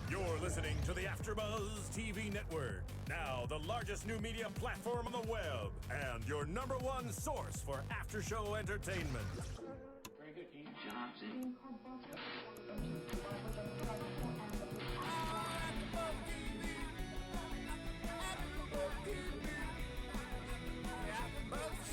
You're listening to the AFTERBUZZ TV Network, now the largest new media platform on the web, and your #1 source for after-show entertainment. Very good, Keith Johnson.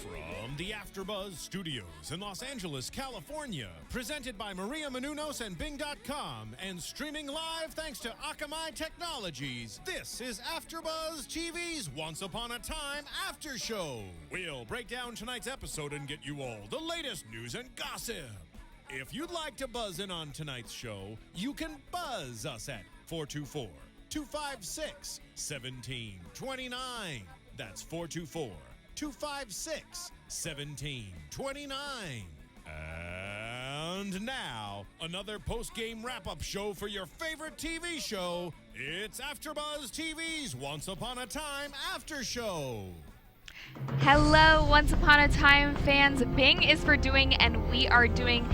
From the AFTERBUZZ Studios in Los Angeles, California, presented by Maria Menounos and Bing.com, and streaming live thanks to Akamai Technologies, this is AFTERBUZZ TV's Once Upon a Time After Show. We'll break down tonight's episode and get you all the latest news and gossip. If you'd like to buzz in on tonight's show, you can buzz us at 424-256-1729. That's 424-256-1729. And now, another post-game wrap-up show for your favorite TV show. It's AFTERBUZZ TV's Once Upon a Time After Show. Hello, Once Upon a Time fans. Bing is for doing, and we are doing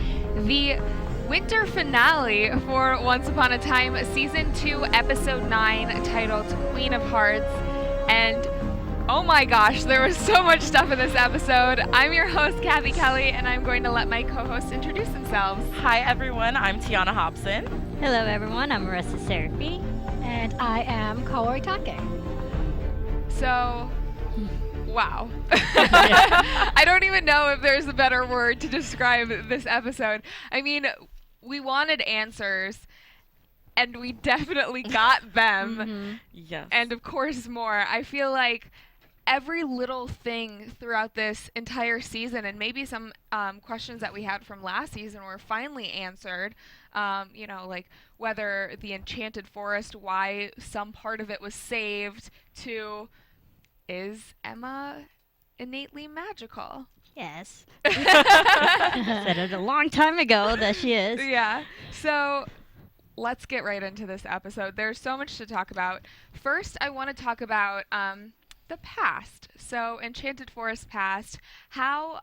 the winter finale for Once Upon a Time Season 2, Episode 9, titled Queen of Hearts. And oh my gosh, there was so much stuff in this episode. I'm your host, Cathy Kelley, and I'm going to let my co-hosts introduce themselves. Hi everyone, I'm Tiona Hobson. Hello everyone, I'm Marisa Serafini. And I am Kaori Takee. So, wow. I don't even know if there's a better word to describe this episode. I mean, we wanted answers, and we definitely got them. Mm-hmm. Yes. And of course more. I feel like every little thing throughout this entire season, and maybe some questions that we had from last season were finally answered. You know, like whether the enchanted forest, why some part of it was saved, to is Emma innately magical? Yes. Said it a long time ago that she is. Yeah. So let's get right into this episode. There's so much to talk about. First, I want to talk about the past. So Enchanted Forest past, how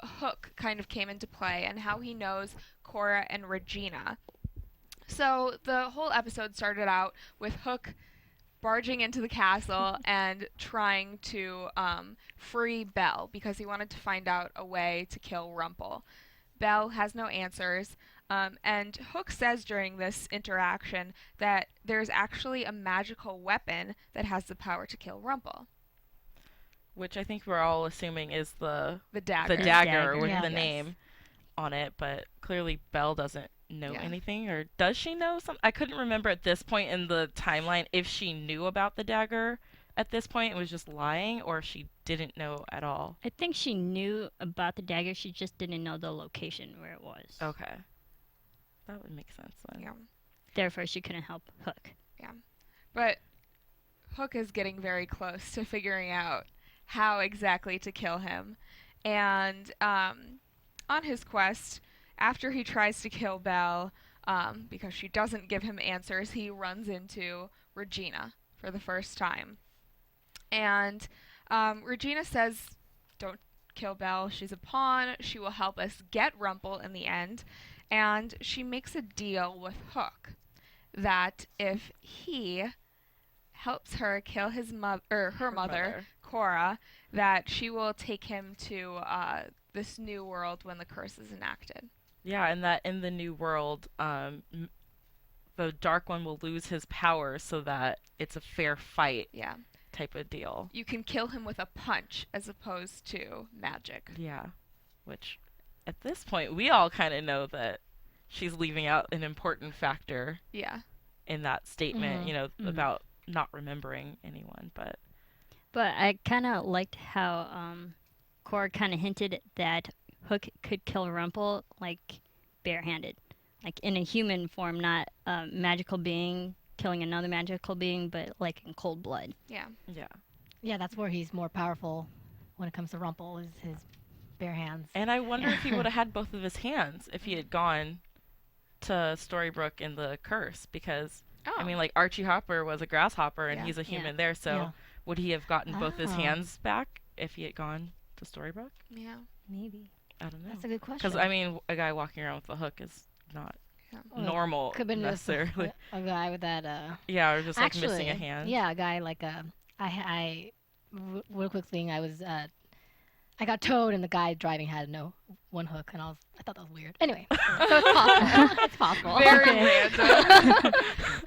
Hook kind of came into play and how he knows Cora and Regina. So the whole episode started out with Hook barging into the castle and trying to free Belle because he wanted to find out a way to kill Rumple. Belle has no answers. And Hook says during this interaction that there's actually a magical weapon that has the power to kill Rumple. Which I think we're all assuming is the dagger. The dagger with Yeah. the name on it, but clearly Belle doesn't know Yeah. anything, or does she know some? I couldn't remember at this point in the timeline if she knew about the dagger at this point and was just lying, or if she didn't know at all. I think she knew about the dagger, she just didn't know the location where it was. Okay. That would make sense then. Yeah. Therefore, she couldn't help Hook. Yeah. But Hook is getting very close to figuring out how exactly to kill him. And on his quest, after he tries to kill Belle, because she doesn't give him answers, he runs into Regina for the first time. And Regina says, don't kill Belle, she's a pawn, she will help us get Rumple in the end. And she makes a deal with Hook that if he helps her kill his her mother, Cora, that she will take him to this new world when the curse is enacted. Yeah, and that in the new world, the Dark One will lose his power so that it's a fair fight. Yeah. Type of deal. You can kill him with a punch as opposed to magic. Yeah, which at this point we all kind of know that she's leaving out an important factor. Yeah. In that statement, Mm-hmm. you know, about not remembering anyone, but I kind of liked how Cora kind of hinted that Hook could kill Rumple, like, barehanded. Like, in a human form, not a magical being killing another magical being, but, like, in cold blood. Yeah. yeah. Yeah, that's where he's more powerful when it comes to Rumple, is his bare hands. And I wonder if he would have had both of his hands if he had gone to Storybrooke in the curse, because I mean, like, Archie Hopper was a grasshopper and he's a human there, so would he have gotten both his hands back if he had gone to Storybrooke? Yeah. Maybe. I don't know. That's a good question. Because, I mean, a guy walking around with a hook is not normal Could have been necessarily. a guy with that. Yeah, or just like Actually, missing a hand. Yeah, a guy like real quick thing. I got towed, and the guy driving had one hook, and I thought that was weird. Anyway, so it's possible. It's possible. Very random.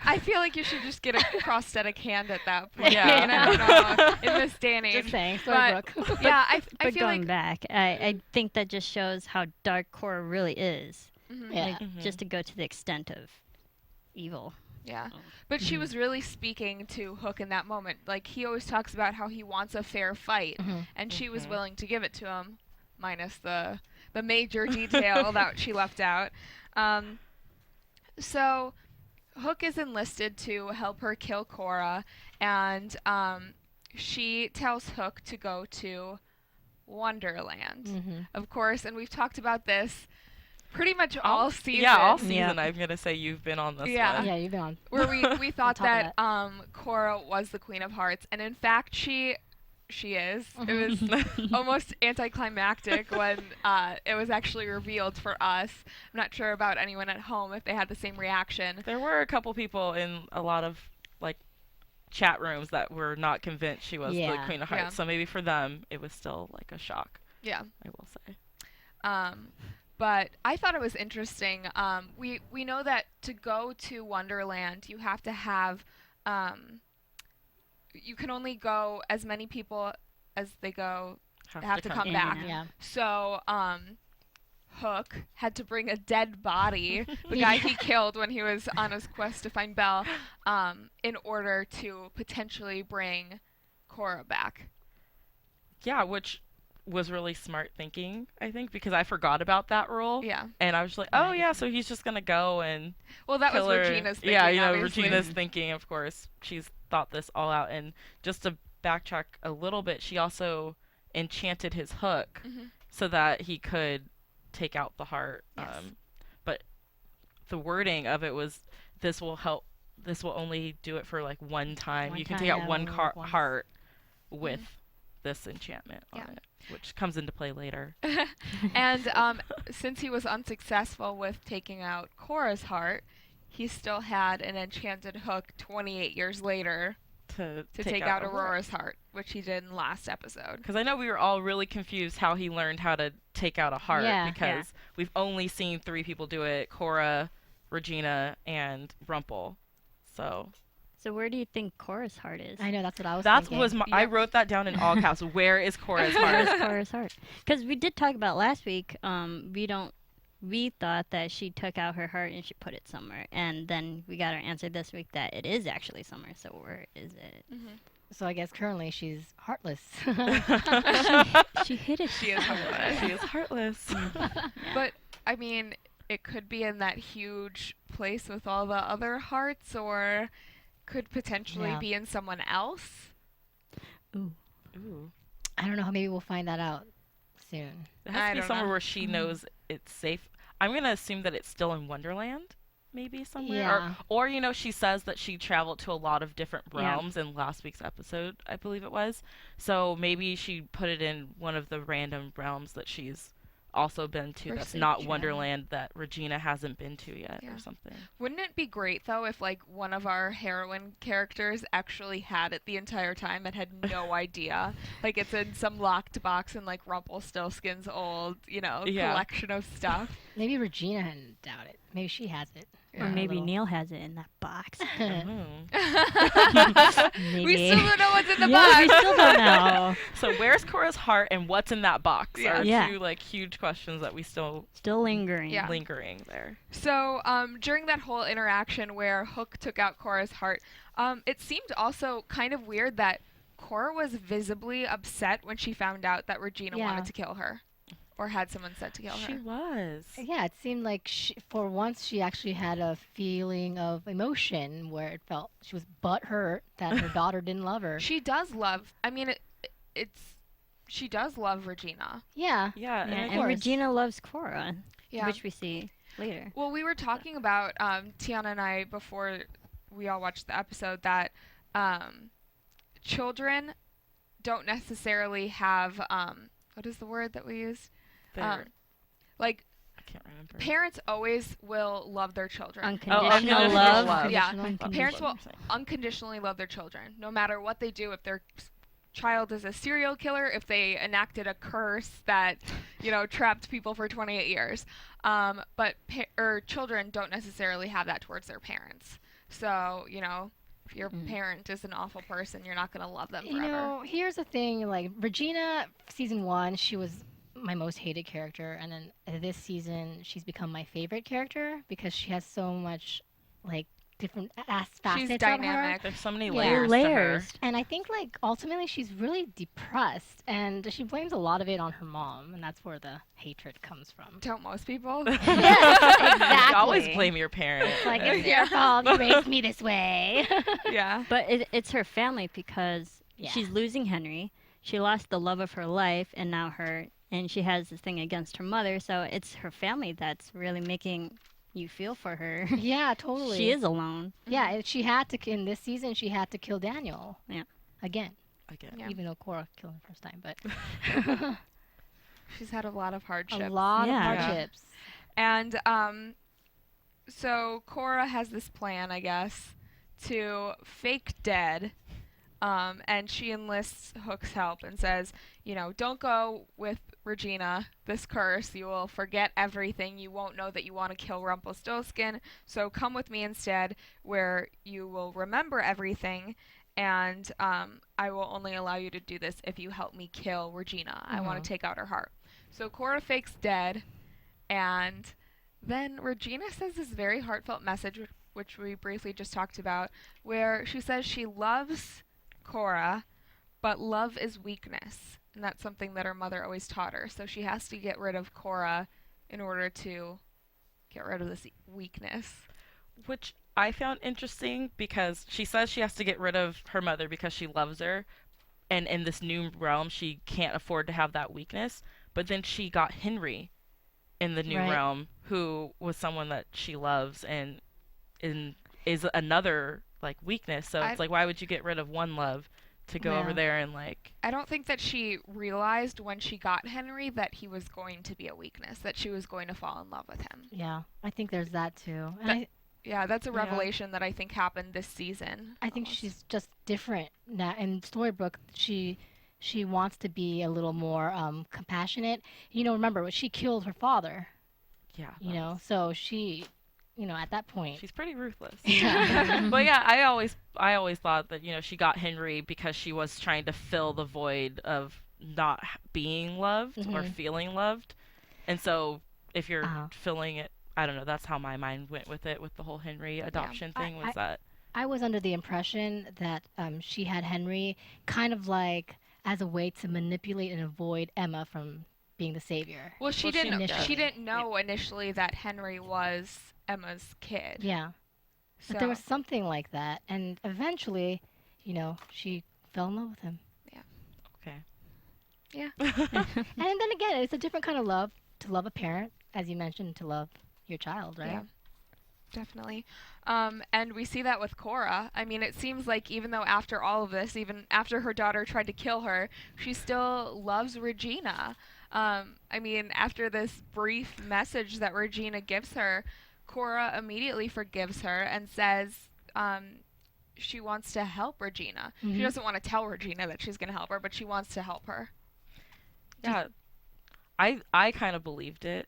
I feel like you should just get a prosthetic hand at that point. Yeah. And I don't know, in this day and age. Just saying, But, Storybrooke. yeah, I But feel going like back, I think that just shows how dark Cora really is. Yeah. Like, just to go to the extent of evil. Yeah, but she was really speaking to Hook in that moment. Like, he always talks about how he wants a fair fight, and she was willing to give it to him, minus the major detail that she left out. So Hook is enlisted to help her kill Cora, and she tells Hook to go to Wonderland, of course, and we've talked about this pretty much all season. Yeah, all season. I'm gonna say you've been on this one. Yeah, you've been on. Where we thought top that Cora was the Queen of Hearts, and in fact she is. It was almost anticlimactic when it was actually revealed for us. I'm not sure about anyone at home if they had the same reaction. There were a couple people in a lot of like chat rooms that were not convinced she was the Queen of Hearts. Yeah. So maybe for them it was still like a shock. Yeah. I will say. But I thought it was interesting. We know that to go to Wonderland, you have to have, you can only go as many people as they go have to come back. Yeah. So Hook had to bring a dead body, the guy he killed when he was on his quest to find Belle, in order to potentially bring Cora back. Yeah, which was really smart thinking, I think, because I forgot about that rule. Yeah. And I was just like, oh yeah, so he's just gonna go and that was kill her. Regina's thinking. Yeah, you know, obviously. Regina's thinking, of course. She's thought this all out. And just to backtrack a little bit, she also enchanted his hook so that he could take out the heart. Yes. But the wording of it was, this will only do it for like one time. You can take out one heart with this enchantment on it, which comes into play later. And since he was unsuccessful with taking out Cora's heart, he still had an enchanted hook 28 years later to take out Aurora's heart, which he did in last episode. Because I know we were all really confused how he learned how to take out a heart, because we've only seen 3 people do it: Cora, Regina, and Rumple. So where do you think Cora's heart is? I know, that's what I was thinking. I wrote that down in all caps. Where is Cora's heart? Where is Cora's heart? Because we did talk about last week. We thought that she took out her heart and she put it somewhere, and then we got our answer this week that it is actually somewhere. So where is it? So I guess currently she's heartless. She hid it. She is heartless. She is heartless. But, I mean, it could be in that huge place with all the other hearts, or could potentially be in someone else. Ooh. I don't know. Maybe we'll find that out soon. It has to be somewhere where she knows it's safe. I'm going to assume that it's still in Wonderland, maybe somewhere. Yeah. Or, you know, she says that she traveled to a lot of different realms in last week's episode, I believe it was. So maybe she put it in one of the random realms that she's also been to that's not Wonderland, that Regina hasn't been to yet or something. Wouldn't it be great, though, if, like, one of our heroine characters actually had it the entire time and had no idea? Like, it's in some locked box in, like, Rumpelstiltskin's old, collection of stuff. Maybe Regina hadn't doubt it. Maybe she has it. Or maybe Neil has it in that box. Maybe. We still don't know what's in the box. box. We still don't know. So where's Cora's heart and what's in that box are 2 like huge questions that we still lingering. Lingering there. So during that whole interaction where Hook took out Cora's heart, it seemed also kind of weird that Cora was visibly upset when she found out that Regina wanted to kill her. Or had someone said to kill her. She was. Yeah, it seemed like for once she actually had a feeling of emotion where it felt she was butthurt that her daughter didn't love her. She does love. I mean, she does love Regina. Yeah. Yeah, and Regina loves Cora, which we see later. Well, we were talking about Tiona and I before we all watched the episode that children don't necessarily have what is the word that we use? I can't remember. remember. Parents always will love their children. Unconditional love. Yeah, Unconditional. parents will unconditionally love their children, no matter what they do. If their child is a serial killer, if they enacted a curse that, trapped people for 28 years. But children don't necessarily have that towards their parents. So, if your parent is an awful person, you're not going to love them forever. Here's the thing. Like, Regina, season 1, she was my most hated character. And then this season, she's become my favorite character because she has so much, like, different facets She's of dynamic. her. There's so many Yeah. layers to her. And I think, like, ultimately she's really depressed, and she blames a lot of it on her mom, and that's where the hatred comes from. Don't most people? Yes, exactly. You always blame your parents. It's like, it's your fault you raised me this way. Yeah. But it's her family because she's losing Henry. She lost the love of her life, and now and she has this thing against her mother, so it's her family that's really making you feel for her. Yeah, totally. She is alone. Yeah, and she had to, in this season, she had to kill Daniel. Yeah. Again. Yeah. Even though Cora killed him first time, but she's had a lot of hardships. a lot of hardships. And so Cora has this plan, I guess, to fake dead. And she enlists Hook's help and says, don't go with Regina, this curse. You will forget everything. You won't know that you want to kill Rumpelstiltskin. So come with me instead, where you will remember everything. And I will only allow you to do this if you help me kill Regina. I want to take out her heart. So Cora fakes dead. And then Regina says this very heartfelt message, which we briefly just talked about, where she says she loves Cora, but love is weakness. And that's something that her mother always taught her. So she has to get rid of Cora in order to get rid of this weakness. Which I found interesting because she says she has to get rid of her mother because she loves her. And in this new realm, she can't afford to have that weakness. But then she got Henry in the new realm, who was someone that she loves and is another, like, weakness. So it's like, why would you get rid of one love to go over there and, like... I don't think that she realized when she got Henry that he was going to be a weakness, that she was going to fall in love with him. Yeah, I think there's that too. And that's a revelation that I think happened this season. I think she's just different now. In Storybrooke, she wants to be a little more compassionate. Remember, she killed her father. Yeah. So she... at that point, she's pretty ruthless. Yeah. But yeah, I always thought that she got Henry because she was trying to fill the void of not being loved or feeling loved, and so if you're filling it, I don't know. That's how my mind went with it, with the whole Henry adoption thing. I was under the impression that she had Henry kind of like as a way to manipulate and avoid Emma from being the savior. Well, she didn't know initially that Henry was Emma's kid. Yeah. So. But there was something like that, and eventually, she fell in love with him. Yeah. Okay. Yeah. And then again, it's a different kind of love, to love a parent, as you mentioned, to love your child, right? Yeah. Definitely. And we see that with Cora. I mean, it seems like even though after all of this, even after her daughter tried to kill her, she still loves Regina. I mean, after this brief message that Regina gives her, Cora immediately forgives her and says she wants to help Regina. She doesn't want to tell Regina that she's going to help her, but she wants to help her. Yeah. I kind of believed it,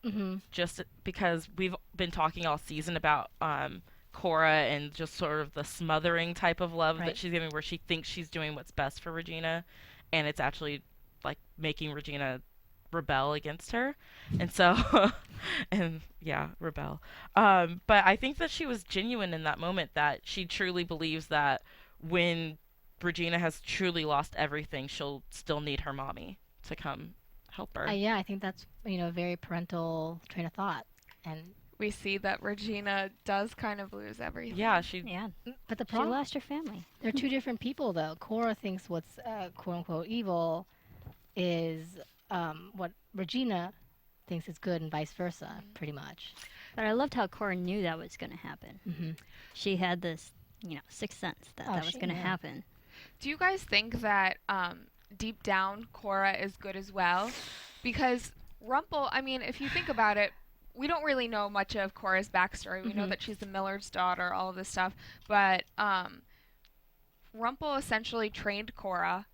just because we've been talking all season about Cora and just sort of the smothering type of love that she's giving, where she thinks she's doing what's best for Regina, and it's actually like making Regina rebel against her. And so rebel. But I think that she was genuine in that moment, that she truly believes that when Regina has truly lost everything, she'll still need her mommy to come help her. Yeah, I think that's a very parental train of thought, and we see that Regina does kind of lose everything. Yeah, but the she lost her family. They're two different people, though. Cora thinks what's quote unquote evil is what Regina thinks is good, and vice versa, pretty much. But I loved how Cora knew that was going to happen. She had this, sixth sense that was going to happen. Do you guys think that deep down Cora is good as well? Because if you think about it, we don't really know much of Cora's backstory. We know that she's the miller's daughter, all of this stuff. But Rumple essentially trained Cora,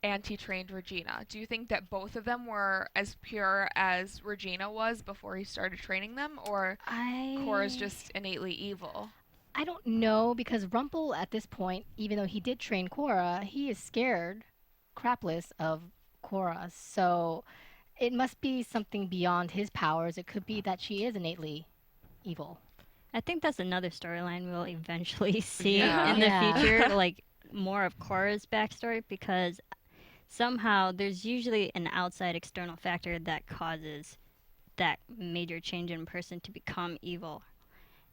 and he trained Regina. Do you think that both of them were as pure as Regina was before he started training them, or Cora's just innately evil? I don't know, because Rumple at this point, even though he did train Cora, he is scared crapless of Cora. So it must be something beyond his powers. It could be that she is innately evil. I think that's another storyline we'll eventually see in the future, like more of Cora's backstory, because somehow there's usually an outside external factor that causes that major change in person to become evil.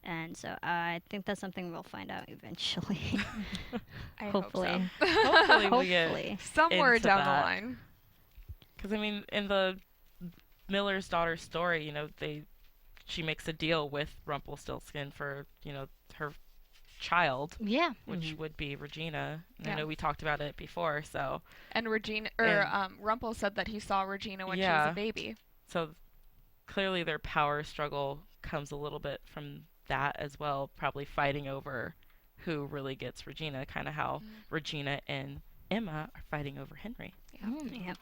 And so I think that's something we'll find out eventually. Hopefully. So. Hopefully we get somewhere into down the that. line. Because, I mean, in the miller's daughter story, she makes a deal with Rumpelstiltskin for, her child. Yeah. Which would be Regina. And I know we talked about it before, so. And Rumple said that he saw Regina when she was a baby. So clearly their power struggle comes a little bit from that as well, probably fighting over who really gets Regina, kind of how Regina and Emma are fighting over Henry. Yep.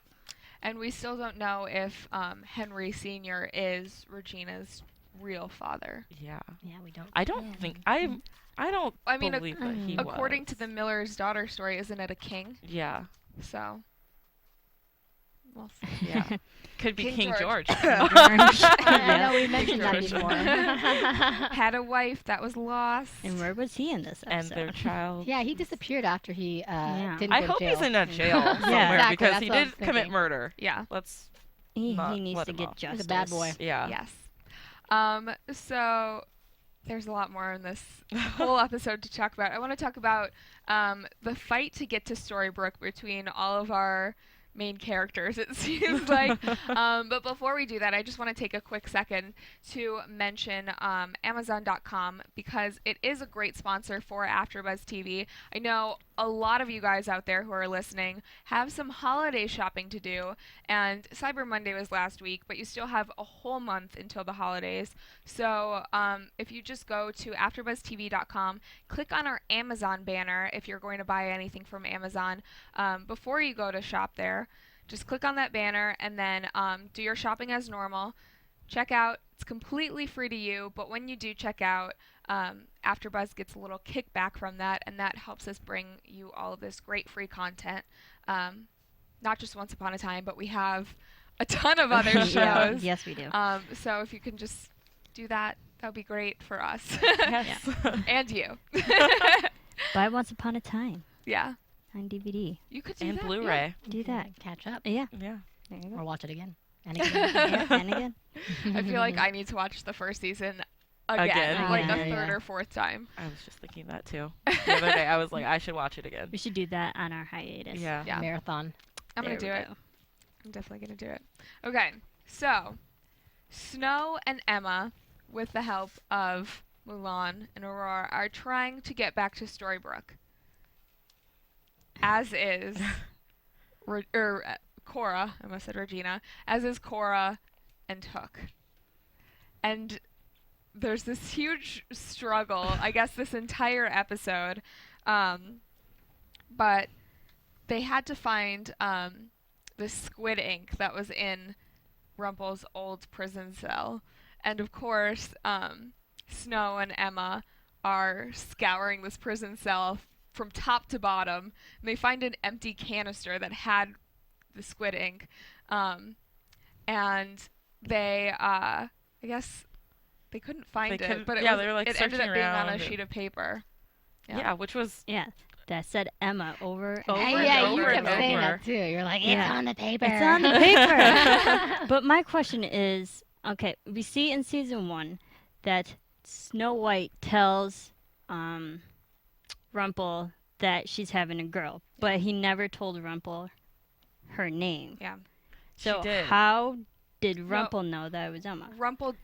And we still don't know if Henry Sr. is Regina's real father. Yeah, we don't. I don't think I don't believe that he according was. to the miller's daughter story, isn't it a king? Yeah. So we'll see. Yeah. Could be King George. I know we mentioned that before. Had a wife that was lost. And where was he in this episode? And their child. Yeah, he disappeared after he didn't I go hope to jail. he's in a jail somewhere exactly, because that's he what I did was commit thinking. murder. Yeah. He not needs let to him get off. justice. He's a bad boy. Yeah. Yes. So there's a lot more in this whole episode to talk about. I want to talk about the fight to get to Storybrooke between all of our main characters, it seems like. But before we do that, I just want to take a quick second to mention Amazon.com, because it is a great sponsor for AfterBuzz TV. I know a lot of you guys out there who are listening have some holiday shopping to do, and Cyber Monday was last week, but you still have a whole month until the holidays. So if you just go to AfterBuzzTV.com, click on our Amazon banner if you're going to buy anything from Amazon. Before you go to shop there, just click on that banner and then do your shopping as normal. Check out. It's completely free to you, but when you do check out, AfterBuzz gets a little kickback from that, and that helps us bring you all of this great free content. Not just Once Upon a Time, but we have a ton of other shows. Yeah. Yes, we do. So if you can just do that, that would be great for us. Yes. And you. Buy Once Upon a Time Yeah. on DVD. You could do And that. Blu-ray. Do that. Catch up. Yeah. Yeah. There you Or go. watch it again. And Yeah. again. Yeah, and again. I feel like I need to watch the first season again. Like Yeah. a third or fourth time. I was just thinking that too. The other day I was like, I should watch it again. We should do that on our hiatus. Yeah. Yeah. Marathon. I'm going There to do we it. go. I'm definitely going to do it. Okay. So, Snow and Emma, with the help of Mulan and Aurora, are trying to get back to Storybrooke. As is Cora, I almost said Regina, as is Cora and Hook. And there's this huge struggle, I guess, this entire episode. But they had to find the squid ink that was in Rumple's old prison cell. And of course, Snow and Emma are scouring this prison cell from top to bottom. And they find an empty canister that had the squid ink. And they, I guess, they couldn't find it. But it, they were like it ended searching up being on a around sheet of paper. Yeah, which was Yeah. That said Emma over Over and and yeah, over you and kept saying over. that too. You're like, it's Yeah. on the paper. It's on the paper. But my question is, okay, we see in season 1 that Snow White tells Rumple that she's having a girl, but he never told Rumple her name. Yeah. So did. how did Rumple know that it was Emma? Rumple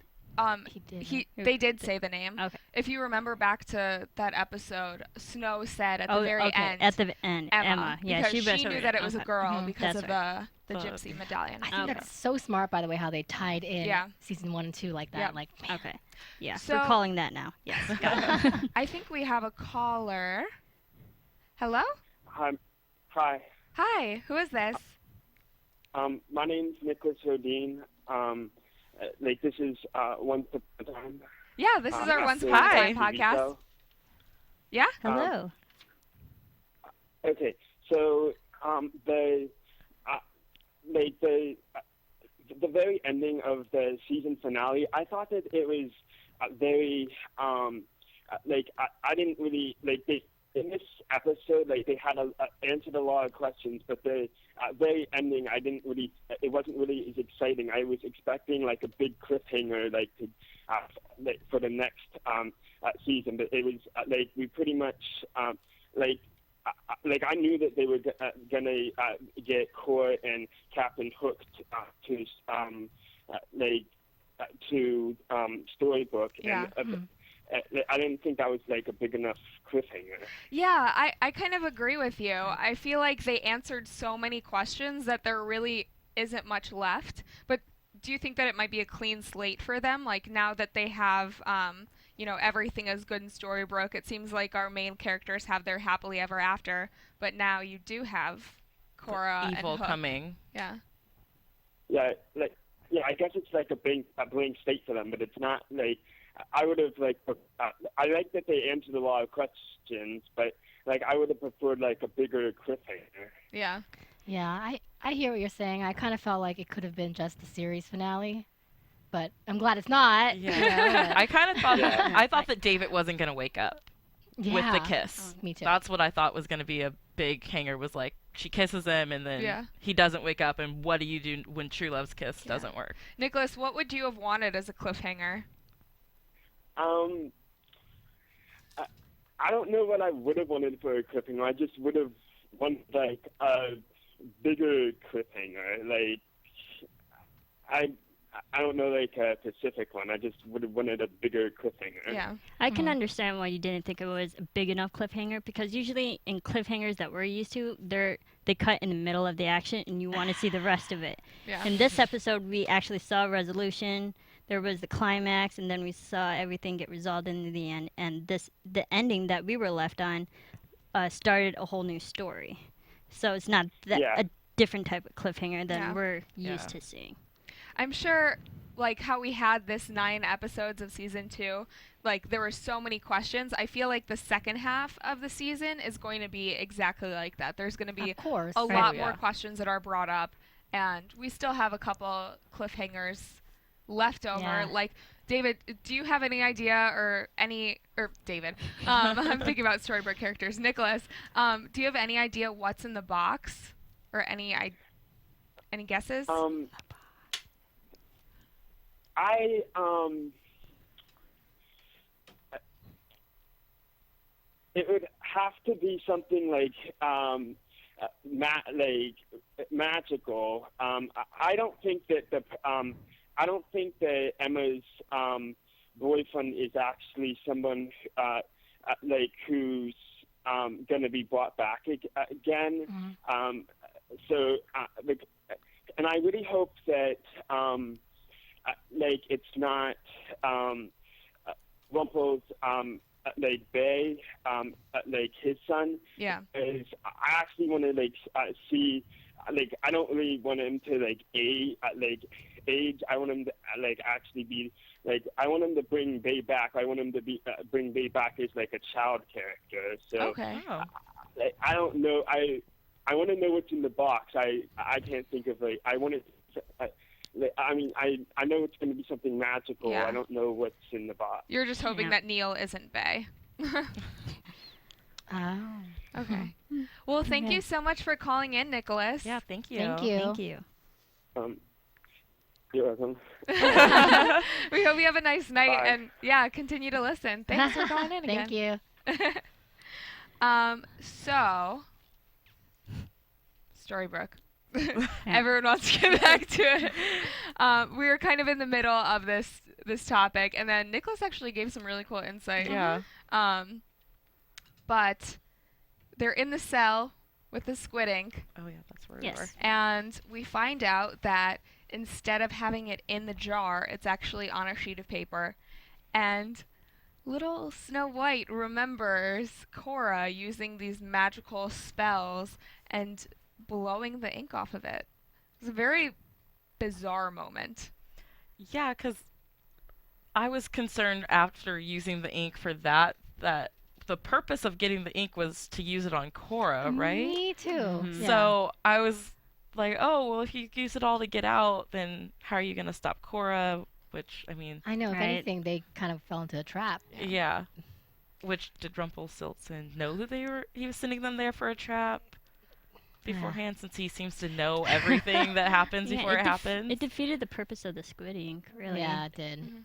They did say the name. Okay. If you remember back to that episode, Snow said at the very end. At the end, Emma. Yeah, because she knew that it was a girl because That's of the gypsy medallion. I think that's so smart, by the way, how they tied in season 1 and 2 like that. Yep. Like, man. Okay. Yeah, So- we're calling that now. Yes. Got it. I think we have a caller. Hello? Hi. Hi, who is this? My name's Nicholas Hodine. This is Once Upon a Time. Yeah, this is our Once Upon a Time podcast. Yeah? Hello. Okay, so the very ending of the season finale, I thought that it was very I didn't really in this episode, they had answered a lot of questions, but the very ending, it wasn't really as exciting. I was expecting a big cliffhanger, for the next season, but it was we pretty much I knew that they were gonna get Cora and Captain hooked to Storybrooke. Yeah. And, I didn't think that was a big enough cliffhanger. Yeah, I kind of agree with you. I feel like they answered so many questions that there really isn't much left. But do you think that it might be a clean slate for them? Now that they have, everything is good in Storybrooke, it seems like our main characters have their happily ever after. But now you do have Cora and evil Hook. coming. Yeah. Yeah, I guess it's a blank slate for them, but it's not I would have I like that they answered a lot of questions, but I would have preferred a bigger cliffhanger. Yeah. Yeah, I hear what you're saying. I kind of felt like it could have been just the series finale, but I'm glad it's not. Yeah. I kind of thought that David wasn't going to wake up with the kiss. Me too. That's what I thought was going to be a big hanger, was she kisses him and then he doesn't wake up, and what do you do when true love's kiss doesn't work? Nicholas, what would you have wanted as a cliffhanger? I don't know what I would have wanted for a cliffhanger. I just would have wanted a bigger cliffhanger. I don't know a specific one. I just would have wanted a bigger cliffhanger. Yeah. I can understand why you didn't think it was a big enough cliffhanger, because usually in cliffhangers that we're used to, they cut in the middle of the action and you want to see the rest of it. Yeah. In this episode, we actually saw a resolution. There was the climax, and then we saw everything get resolved in the end. And the ending that we were left on started a whole new story. So it's not a different type of cliffhanger than we're used to seeing. I'm sure, how we had this 9 episodes of season 2, there were so many questions. I feel like the second half of the season is going to be exactly like that. There's going to be a lot more questions that are brought up, and we still have a couple cliffhangers left over. Yeah. David, do you have any idea David, I'm thinking about Storybrooke characters. Nicholas, do you have any idea what's in the box, or any guesses? It would have to be something magical. I don't think that Emma's boyfriend is actually someone who's gonna be brought back again. And I really hope that it's not Rumple's Bay, his son. Yeah. Is I actually want to see. I don't really want him to age. I want him to actually be I want him to bring Bay back. I want him to bring Bay back as a child character. So okay. I don't know. I want to know what's in the box. I can't think of I want it. I know it's going to be something magical. Yeah. I don't know what's in the box. You're just hoping that Neil isn't Bay. Oh. Okay. Well, thank you so much for calling in, Nicholas. Yeah, thank you. Thank you. Thank you. You're welcome. We hope you have a nice night. Bye. And continue to listen. Thanks for calling in again. Thank you. So Storybrooke. Everyone wants to get back to it. We were kind of in the middle of this this topic. And then Nicholas actually gave some really cool insight. Yeah. But they're in the cell with the squid ink. Oh yeah, that's where Yes. we were. And we find out that instead of having it in the jar, it's actually on a sheet of paper. And little Snow White remembers Cora using these magical spells and blowing the ink off of it. It's a very bizarre moment. Yeah, because I was concerned after using the ink for that the purpose of getting the ink was to use it on Cora, right? Me too. Mhm. Yeah. So I was like, oh, well, if you use it all to get out, then how are you going to stop Cora? Which, I mean, I know. If Right. anything, they kind of fell into a trap. yeah. Which, did Rumpelstiltskin know that he was sending them there for a trap beforehand, since he seems to know everything that happens before it happens? It defeated the purpose of the squid ink, really. Yeah, it did. Mm-hmm.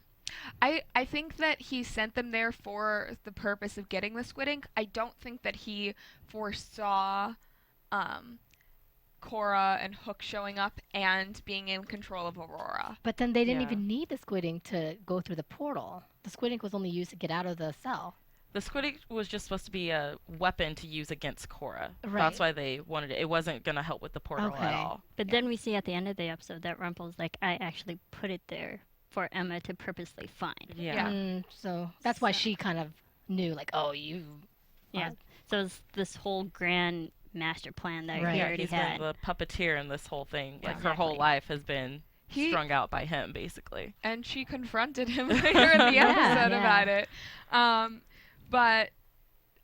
I think that he sent them there for the purpose of getting the squid ink. I don't think that he foresaw Cora and Hook showing up and being in control of Aurora. But then they didn't Yeah. even need the squid ink to go through the portal. The squid ink was only used to get out of the cell. The squid ink was just supposed to be a weapon to use against Cora. Right. That's why they wanted it. It wasn't going to help with the portal at Okay. all. But then we see at the end of the episode that Rumple's like, I actually put it there for Emma to purposely find. Yeah. So that's why So- she kind of knew, like, oh, you. Yeah. So it's this whole grand master plan that Right. he Yeah, already he's had. been the puppeteer in this whole thing. Yeah. Like, her whole Exactly. life has been He strung out by him, basically. and she confronted him later in the Yeah, episode yeah. about it. But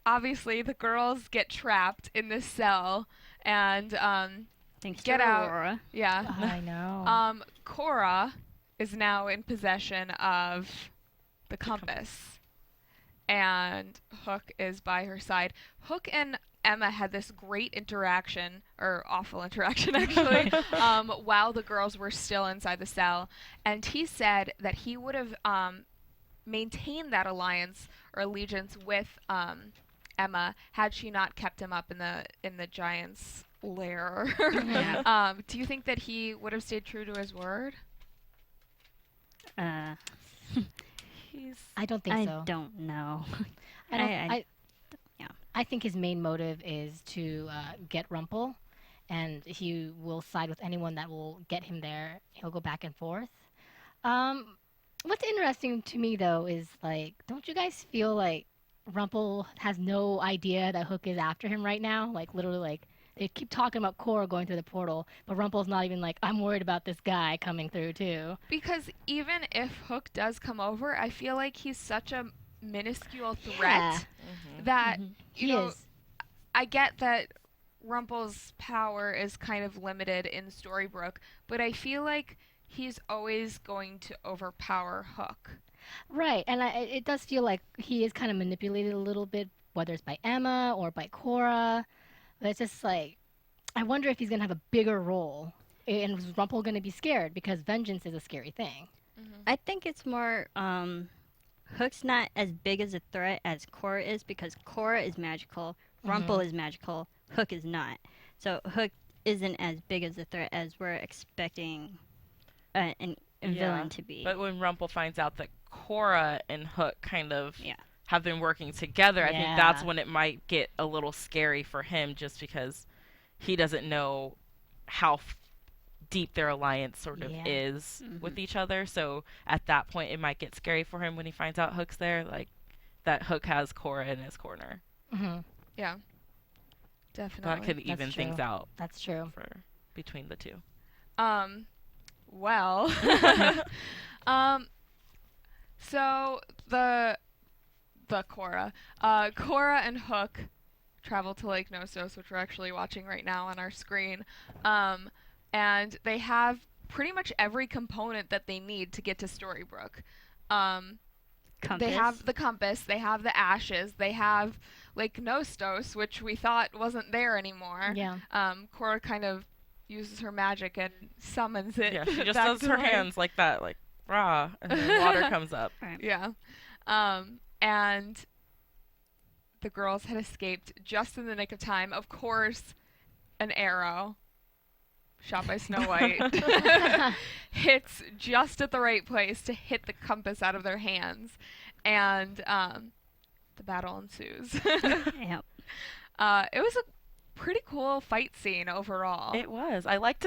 obviously the girls get trapped in this cell, and Thanks Get to out. Aurora. yeah. I know. Cora is now in possession of the compass, and Hook is by her side. Hook and Emma had this great interaction, or awful interaction actually, while the girls were still inside the cell, and he said that he would have maintained that alliance or allegiance with Emma had she not kept him up in the giant's lair. Yeah. Do you think that he would have stayed true to his word? I don't think I so. don't know. I don't. I- yeah. I think his main motive is to get Rumple, and he will side with anyone that will get him there. He'll go back and forth. What's interesting to me though is, like, don't you guys feel like Rumple has no idea that Hook is after him right now? Like, literally, like, they keep talking about Cora going through the portal, but Rumple's not even like, I'm worried about this guy coming through too. Because even if Hook does come over, I feel like he's such a minuscule threat Yeah. that Mhm. you He know. is. I get that Rumple's power is kind of limited in Storybrooke, but I feel like he's always going to overpower Hook. Right, and it does feel like he is kind of manipulated a little bit, whether it's by Emma or by Cora. But it's just like, I wonder if he's gonna have a bigger role, and is Rumple gonna be scared, because vengeance is a scary thing. I think it's more Hook's not as big as a threat as Cora is, because Cora is magical, Rumple is magical, Hook is not. So Hook isn't as big as a threat as we're expecting a villain to be. But when Rumple finds out that Cora and Hook kind of Yeah. have been working together, I think that's Yeah. when it might get a little scary for him, just because he doesn't know how deep their alliance sort of Yeah. is with each other. So at that point, it might get scary for him when he finds out Hook's there, like that Hook has Cora in his corner. Mm-hmm. Yeah, definitely. That could even things true. out That's true. for between the two. Well, so the Cora and Hook travel to Lake Knossos, which we're actually watching right now on our screen, and they have pretty much every component that they need to get to Storybrooke. Compass. They have the compass, they have the ashes, they have Lake Knossos, which we thought wasn't there anymore. Yeah. Cora kind of uses her magic and summons it. Yeah, she just back does to her life. hands like that, like rah, and then water comes up. Right. Yeah. And the girls had escaped just in the nick of time. Of course, an arrow shot by Snow White, hits just at the right place to hit the compass out of their hands, and the battle ensues. Yep. It was a pretty cool fight scene overall. It was. I like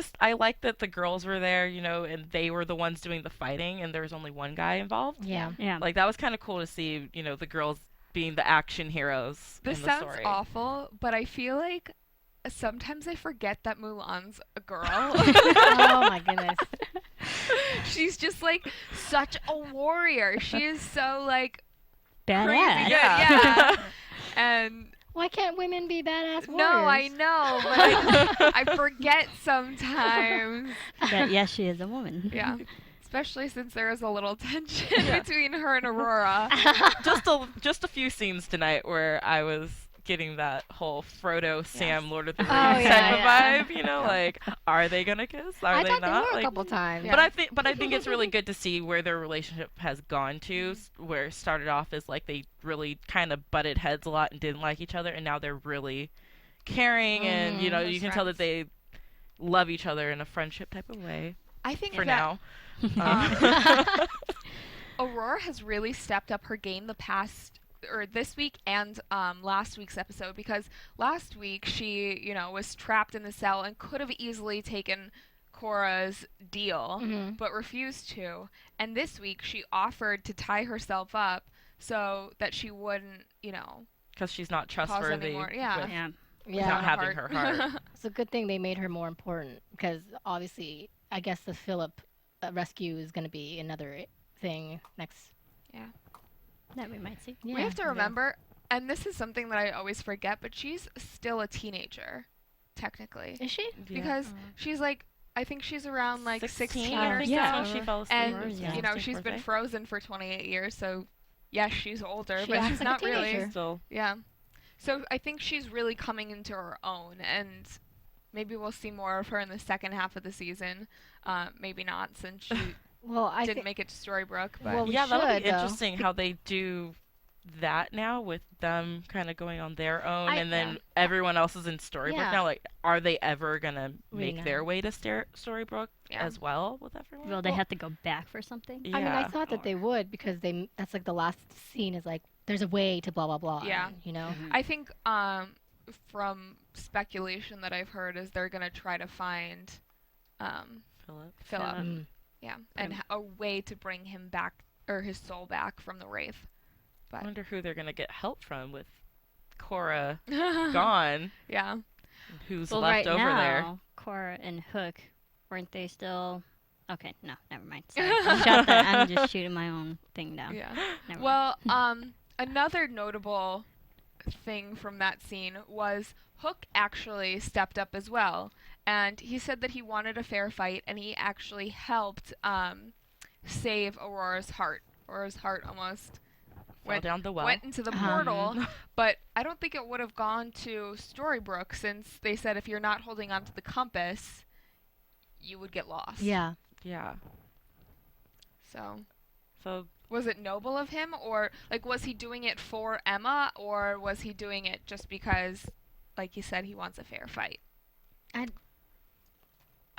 that the girls were there, you know, and they were the ones doing the fighting, and there was only one guy involved. Yeah. Yeah. Like, that was kind of cool to see, you know, the girls being the action heroes This in the sounds story. awful, but I feel like sometimes I forget that Mulan's a girl. Oh my goodness. She's just like such a warrior. She is so like Badass. crazy good. Yeah. Yeah. And Why can't women be badass warriors? no, I know, but I forget sometimes. But yes, she is a woman. Yeah. Especially since there is a little tension between her and Aurora. just a few scenes tonight where I was getting that whole Frodo, Sam, Lord of the Rings Oh, type yeah, of vibe, you know, like, are they gonna kiss? Are I they thought not? they were a Like, couple times. Yeah. but I think it's really good to see where their relationship has gone to, where it started off as like they really kind of butted heads a lot and didn't like each other, and now they're really caring, and you know, you can tell that they love each other in a friendship type of way I think for that now. Aurora has really stepped up her game this week and last week's episode, because last week she, you know, was trapped in the cell and could have easily taken Cora's deal, but refused to. And this week she offered to tie herself up so that she wouldn't, you know, Because she's not cause trustworthy any more. Yeah. with Yeah. Yeah. not having her heart. It's a good thing they made her more important because obviously, I guess the Philip rescue is going to be another thing next. That we might see. Yeah, We have to remember, and this is something that I always forget, but she's still a teenager, technically. Is she? Because she's like, I think she's around like 16 I or think so. that's when she fell asleep. And, Yeah. you know, she's been frozen for 28 years, so yes, she's older, She but acts she's like a not really. teenager. Still. Yeah. So I think she's really coming into her own, and maybe we'll see more of her in the second half of the season. Maybe not, since she Well, I didn't think make it to Storybrooke. But Well, we Yeah, that'll should, be though. interesting how they do that now with them kind of going on their own, and then yeah. everyone else is in Storybrooke Yeah. now. Like, are they ever gonna We make know. their way to Storybrooke Yeah. as well with everyone? Will they have to go back for something? Yeah. I mean, I thought that they would because that's like the last scene is like there's a way to blah blah blah. Yeah. and, you know. I think from speculation that I've heard is they're gonna try to find Philip. Philip. Mm. Yeah, and a way to bring him back, or his soul back from the wraith. I wonder who they're gonna get help from with Cora gone. Yeah. Who's Well, left right over now, there? Cora and Hook, weren't they still? Okay, no, never mind. Sorry. Shut that. I'm just shooting my own thing down. Yeah. Never mind. Well, another notable thing from that scene was Hook actually stepped up as well, and he said that he wanted a fair fight, and he actually helped save Aurora's heart. Aurora's heart almost Fell down the well. went into the portal, but I don't think it would have gone to Storybrooke, since they said if you're not holding onto the compass, you would get lost. Yeah. Yeah. So was it noble of him, or like was he doing it for Emma, or was he doing it just because, like you said, he wants a fair fight? I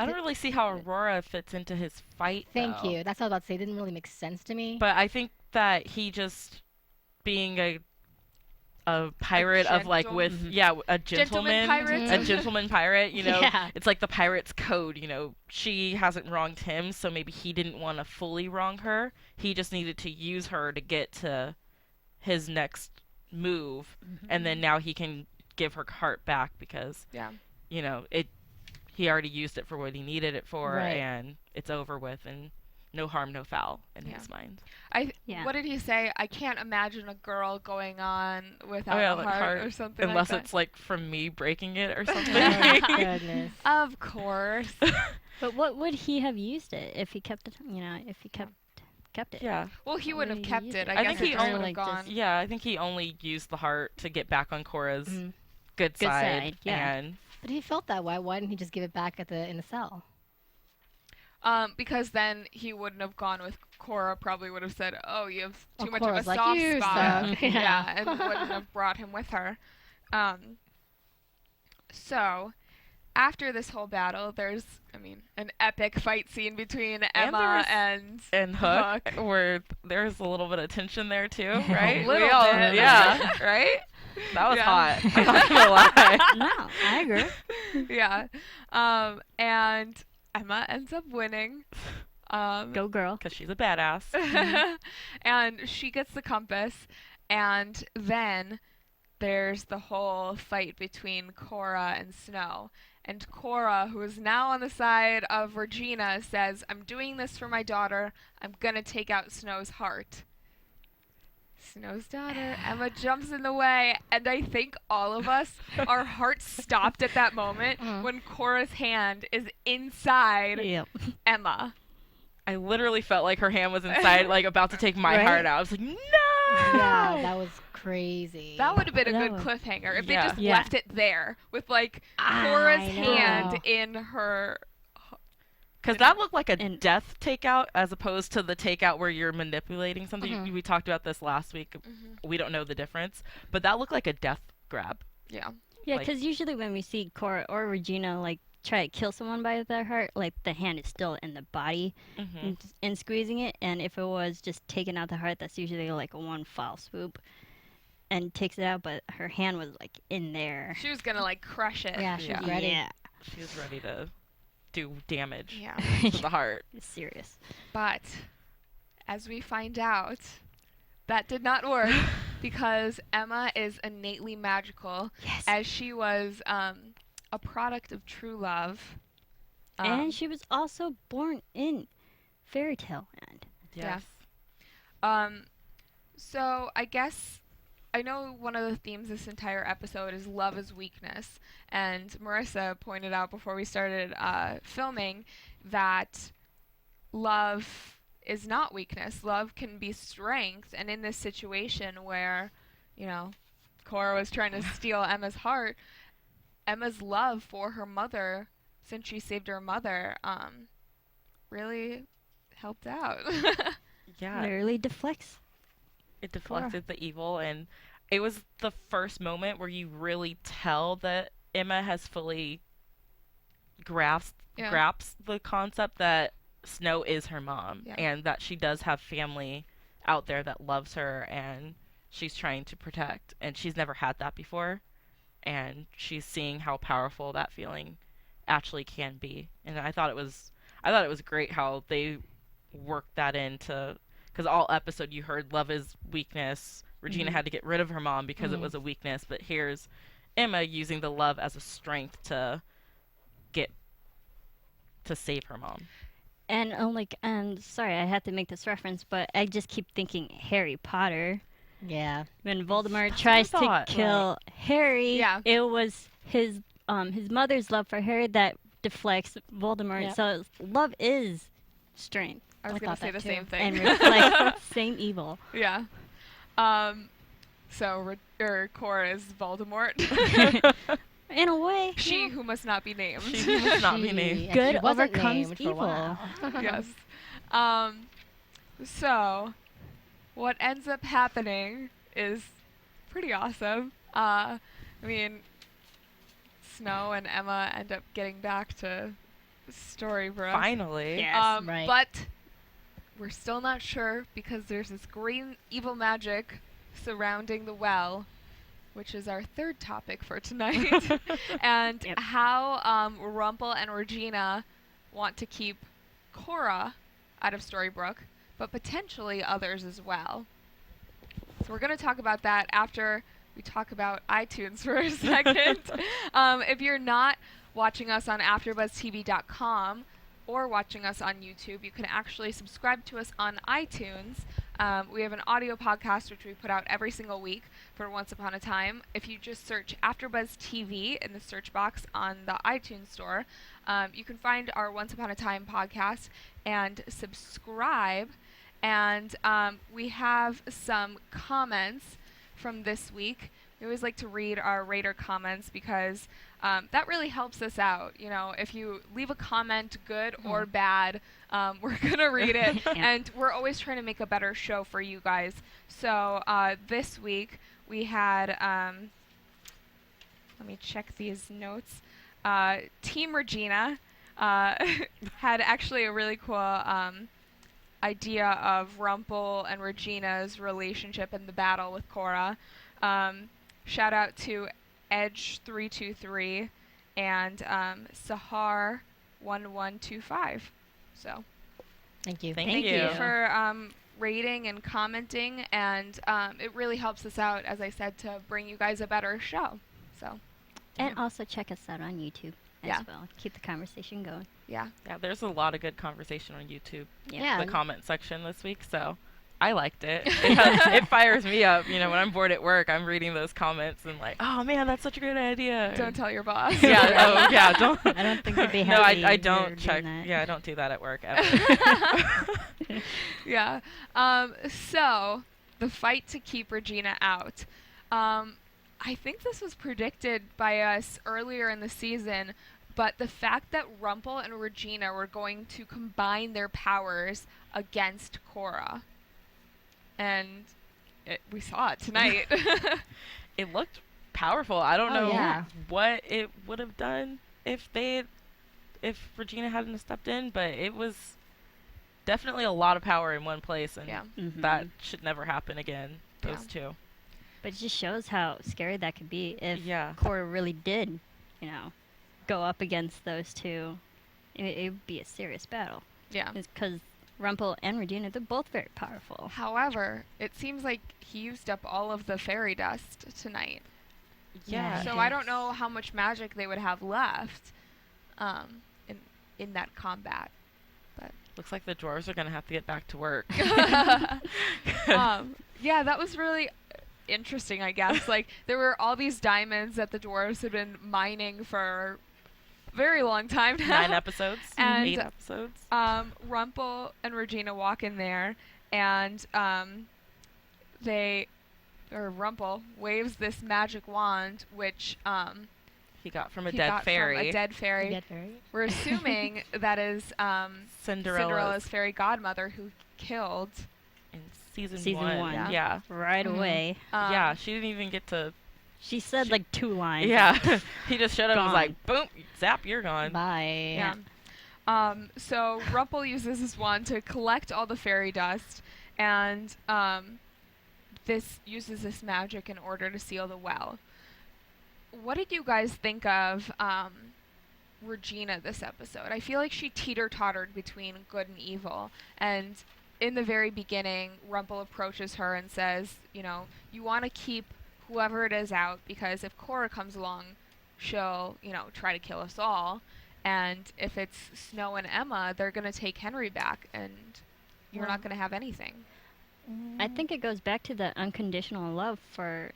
don't really see how Aurora fits into his fight. Thank though. you. That's what I was about to say. It didn't really make sense to me. But I think that he just being a pirate of like with a gentleman pirate. a gentleman pirate, you know. Yeah. It's like the pirate's code, you know. She hasn't wronged him, so maybe he didn't want to fully wrong her. He just needed to use her to get to his next move, and then now he can give her heart back because you know, he already used it for what he needed it for, Right. and it's over with, and no harm, no foul in his mind. What did he say? I can't imagine a girl going on without a like heart or something unless like that. it's like from me breaking it or something. Oh, goodness. Of course. But what would he have used it if he kept it? You know, if he kept it. Yeah. Well, he What would would have he kept use it. it? I I guess think he it just only, would have like, gone. just- Yeah, I think he only used the heart to get back on Cora's Mhm. good Good side. side, yeah. And But he felt that way. Why didn't he just give it back in the cell? Because then he wouldn't have gone with Cora. Probably would have said, "Oh, you have too much Cora's of a like, soft "You spot." suck." Yeah, and wouldn't have brought him with her. So after this whole battle, there's, an epic fight scene between Emma and Hook, where there's a little bit of tension there too, right? A little bit. Yeah. Right? That was hot. I'm not gonna lie. No, I agree. Yeah. And Emma ends up winning. Go girl. Because she's a badass. And she gets the compass, and then there's the whole fight between Cora and Snow. And Cora, who is now on the side of Regina, says, "I'm doing this for my daughter. I'm going to take out Snow's heart." Snow's daughter, Emma, jumps in the way, and I think all of us, our hearts stopped at that moment when Cora's hand is inside Emma. I literally felt like her hand was inside, like about to take my heart out. I was like, no! Yeah, that was crazy. That would have been a good cliffhanger if they just left it there with like Cora's hand in her. Because that looked like a death takeout as opposed to the takeout where you're manipulating something. We talked about this last week. We don't know the difference, but that looked like a death grab. Yeah. Yeah, because usually when we see Cora or Regina like try to kill someone by their heart, like the hand is still in the body and squeezing it. And if it was just taking out the heart, that's usually like a one foul swoop and takes it out. But her hand was like in there. She was gonna like crush it. Yeah, she was ready. Yeah. She was ready to do damage Yeah. to the heart. It's serious. But as we find out, that did not work because Emma is innately magical, as she was a product of true love. And she was also born in fairy tale land. Yes. So I guess I know one of the themes this entire episode is love is weakness, and Marisa pointed out before we started filming that love is not weakness. Love can be strength, and in this situation where, Cora was trying to steal Emma's heart, Emma's love for her mother, since she saved her mother, really helped out. Yeah. Literally deflects. It deflected the evil, and it was the first moment where you really tell that Emma has fully grasped the concept that Snow is her mom, and that she does have family out there that loves her and she's trying to protect, and she's never had that before, and she's seeing how powerful that feeling actually can be. And I thought it was great how they worked that into, because all episode you heard love is weakness. Regina had to get rid of her mom because it was a weakness, but here's Emma using the love as a strength to save her mom. And sorry, I had to make this reference, but I just keep thinking Harry Potter. Yeah. When Voldemort tries to kill Harry, it was his mother's love for Harry that deflects Voldemort. Yep. So love is strength. I was going to say the same thing. And reflects same evil. Yeah. So Cora is Voldemort. In a way. She who must not be named. She who must not be named. Good overcomes evil. Yes. So what ends up happening is pretty awesome. Snow and Emma end up getting back to Storybrooke. Finally. Yes, right. But we're still not sure because there's this green evil magic surrounding the well, which is our third topic for tonight, and how Rumple and Regina want to keep Cora out of Storybrooke, but potentially others as well. So we're going to talk about that after we talk about iTunes for a second. If you're not watching us on AfterBuzzTV.com or watching us on YouTube, you can actually subscribe to us on iTunes. We have an audio podcast which we put out every single week for Once Upon a Time. If you just search AfterBuzz TV in the search box on the iTunes store, you can find our Once Upon a Time podcast and subscribe. And we have some comments from this week. We always like to read our rater comments because that really helps us out. If you leave a comment, good or bad, we're going to read it. And we're always trying to make a better show for you guys. So this week we had, let me check these notes. Team Regina had actually a really cool idea of Rumple and Regina's relationship in the battle with Cora. Shout out to Edge323 and Sahar1125. So Thank you. thank you for rating and commenting, and it really helps us out, as I said, to bring you guys a better show. So. And also check us out on YouTube Yeah. as well. Keep the conversation going. Yeah. Yeah, there's a lot of good conversation on YouTube. Yeah. The comment section this week, so I liked it. It fires me up. You know, when I'm bored at work, I'm reading those comments and like, oh man, that's such a great idea. Don't tell your boss. Yeah, don't. I don't think they'd be No, happy. I don't doing check. that. Yeah, I don't do that at work ever. Yeah. So the fight to keep Regina out. I think this was predicted by us earlier in the season, but the fact that Rumple and Regina were going to combine their powers against Cora. And we saw it tonight. It looked powerful. I don't know yeah. what it would have done if Regina hadn't stepped in, but it was definitely a lot of power in one place, and Yeah. that should never happen again. Those two. But it just shows how scary that could be if Yeah. Cora really did, go up against those two. It would be a serious battle. Yeah. Because Rumple and Regina, they're both very powerful. However, it seems like he used up all of the fairy dust tonight. Yeah. So I don't know how much magic they would have left in that combat. Looks like the dwarves are gonna have to get back to work. Yeah, that was really interesting, I guess. Like, there were all these diamonds that the dwarves had been mining for a very long time now. 9 episodes, And 8 episodes. Rumple and Regina walk in there, and Rumple waves this magic wand, which He got from a he dead got fairy. from a dead fairy. Dead fairy. We're assuming that is Cinderella's fairy godmother who killed. in season Season 1. one. Yeah. Right away. Yeah, she didn't even get to. She said like 2 lines. Yeah. He just showed up and was Gone. like, boom, zap, you're gone. Bye. Yeah. So Rumple uses his wand to collect all the fairy dust, and this uses this magic in order to seal the well. What did you guys think of Regina this episode? I feel like she teeter-tottered between good and evil, and in the very beginning, Rumple approaches her and says, you want to keep whoever it is out, because if Cora comes along, she'll, try to kill us all. And if it's Snow and Emma, they're going to take Henry back, and you're not going to have anything. I think it goes back to the unconditional love for,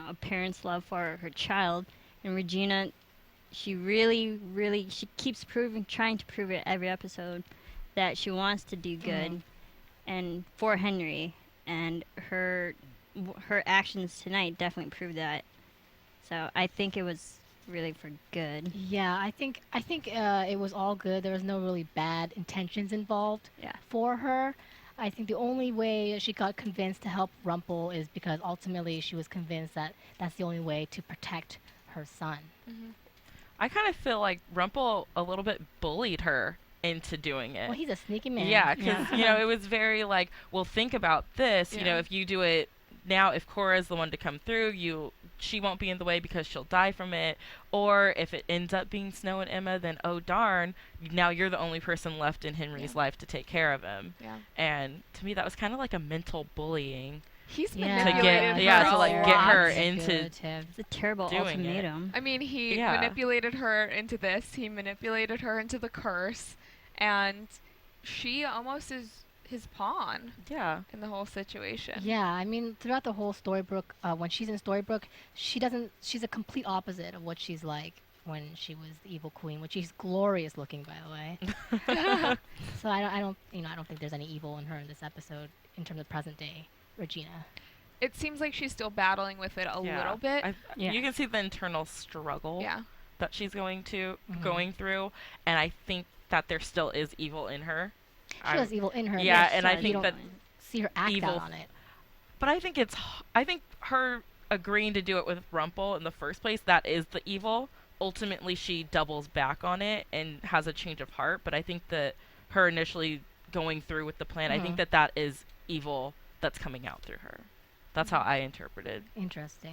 a parent's love for her child. And Regina, she really, really, she keeps trying to prove it every episode that she wants to do good and for Henry. And her actions tonight definitely prove that. So I think it was really for good. Yeah, I think it was all good. There was no really bad intentions involved for her. I think the only way she got convinced to help Rumple is because ultimately she was convinced that that's the only way to protect her son. Mm-hmm. I kind of feel like Rumple a little bit bullied her into doing it. Well, he's a sneaky man. Yeah, because it was very like, well, think about this. Yeah. If you do it now, if Cora's the one to come through, she won't be in the way because she'll die from it. Or if it ends up being Snow and Emma, then oh darn, now you're the only person left in Henry's life to take care of him. Yeah. And to me, that was kind of like a mental bullying. He's Yeah. manipulated To her to a like lot. get her That's into good, Tim. It's a terrible doing it. ultimatum. I mean, he Yeah. manipulated her into this. He manipulated her into the curse, and she almost is his pawn Yeah. in the whole situation. Yeah, I mean, throughout the whole Storybrooke, when she's in Storybrooke, she's a complete opposite of what she's like when she was the evil queen, which she's glorious looking, by the way. So I don't think there's any evil in her in this episode in terms of present day Regina. It seems like she's still battling with it a little bit. You can see the internal struggle Yeah. that she's going through, and I think that there still is evil in her. She has evil in her. Yeah, but and I you think don't that see her act evil- out on it. But I think her agreeing to do it with Rumple in the first place, that is the evil. ultimately she doubles back on it and has a change of heart. But I think that her initially going through with the plan, I think that is evil that's coming out through her. That's how I interpreted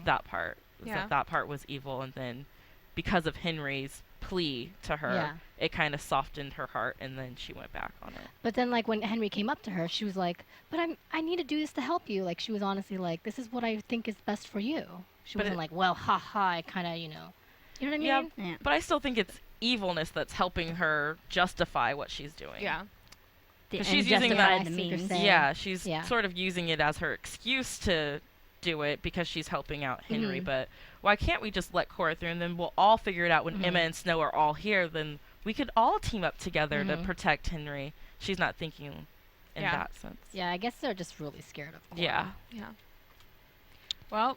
that part. That part was evil, and then because of Henry's plea to her, it kind of softened her heart, and then she went back on it. But then, like, when Henry came up to her, she was like, but I need to do this to help you. Like, she was honestly like, this is what I think is best for you. She wasn't like, well, haha, I kind of, you know what I mean? Yeah, but I still think it's evilness that's helping her justify what she's doing. Yeah. Because she's using that. The means. Yeah, she's sort of using it as her excuse to do it because she's helping out Henry. But why can't we just let Cora through, and then we'll all figure it out when Emma and Snow are all here? Then we could all team up together to protect Henry. She's not thinking in that sense. Yeah, I guess they're just really scared of Cora. Yeah. Yeah. Well,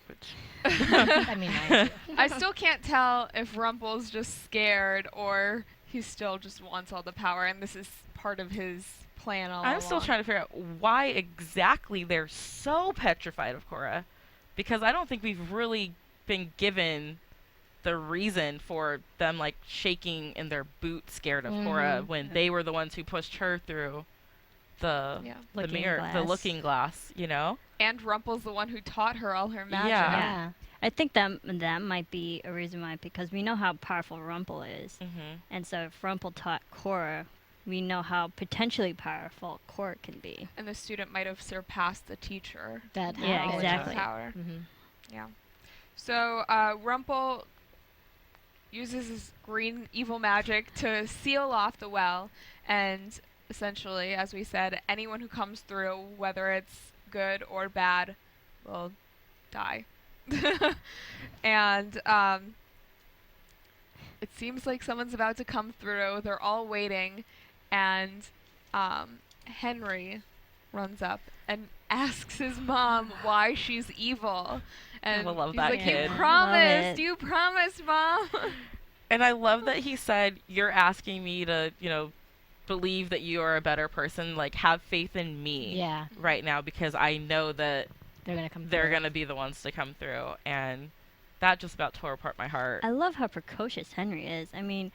I mean, I still can't tell if Rumple's just scared or he still just wants all the power, and this is part of his plan all along. I'm still trying to figure out why exactly they're so petrified of Cora, because I don't think we've really been given the reason for them like shaking in their boots scared of Cora when they were the ones who pushed her through the mirror, the looking glass, you know? And Rumple's the one who taught her all her magic. Yeah. I think that might be a reason why, because we know how powerful Rumple is. And so if Rumple taught Cora, we know how potentially powerful Cora can be. And the student might have surpassed the teacher. Exactly. Power. Yeah. So Rumple uses his green evil magic to seal off the well, and essentially, as we said, anyone who comes through, whether it's good or bad, will die. And it seems like someone's about to come through. They're all waiting, and Henry runs up and asks his mom why she's evil. And I love he's that like, kid. You promised, Mom. And I love that he said, you're asking me to, believe that you are a better person, like have faith in me right now, because I know that they're gonna be the ones to come through. And that just about tore apart my heart. I love how precocious Henry is. I mean,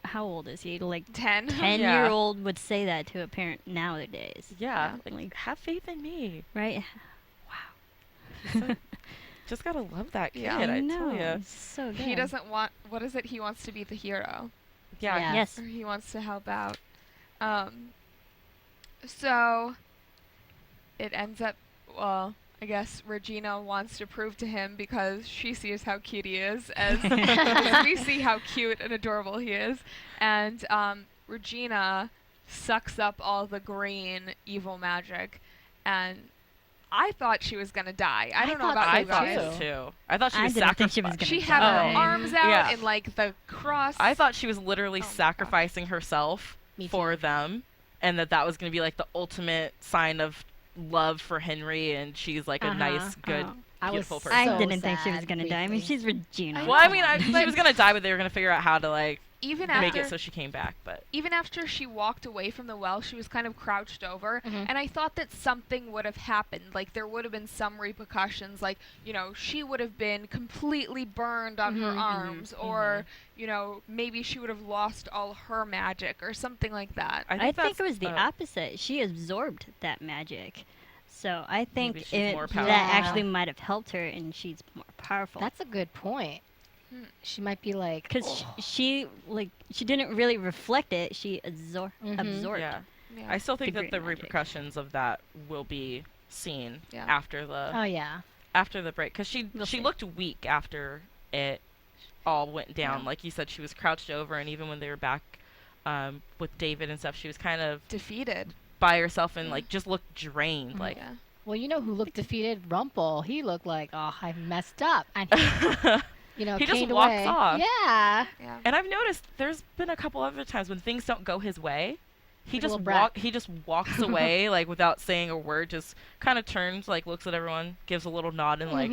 how old is he? Like 10? 10-year-old would say that to a parent nowadays. Yeah. Like, have faith in me. Right? Wow. Just gotta love that kid, I tell you. So good. He doesn't want, what is it? He wants to be the hero. Yeah. Yes. Or he wants to help out. So it ends up, well, I guess Regina wants to prove to him, because she sees how cute he is, as we see how cute and adorable he is. And Regina sucks up all the green evil magic, and I thought she was going to die. I don't know about you guys. I thought so too. I thought she was sacrificing. She had her arms out in like the cross. I thought she was literally sacrificing herself for them, and that was going to be like the ultimate sign of love for Henry, and she's like a nice, good, beautiful person. I didn't think she was going to die. I mean, she's Regina. Well, I mean, she was going to die, but they were going to figure out how to like even make it so she came back. But even after she walked away from the well, she was kind of crouched over, and I thought that something would have happened. Like there would have been some repercussions. Like she would have been completely burned on her arms, or maybe she would have lost all her magic or something like that. I think it was the opposite. She absorbed that magic. So I think that actually might have helped her, and she's more powerful. That's a good point. She might be like, because she didn't really reflect it. She absorbed. Yeah. I still think that the repercussions of that will be seen after the after the break, because she looked weak after it all went down. Like you said, she was crouched over, and even when they were back with David and stuff, she was kind of defeated by herself and like just looked drained. Like, well, who looked defeated? Rumple. He looked like, I messed up, and he just walks off. Yeah. And I've noticed there's been a couple other times when things don't go his way, he just walks away, like without saying a word, just kind of turns, like looks at everyone, gives a little nod, and like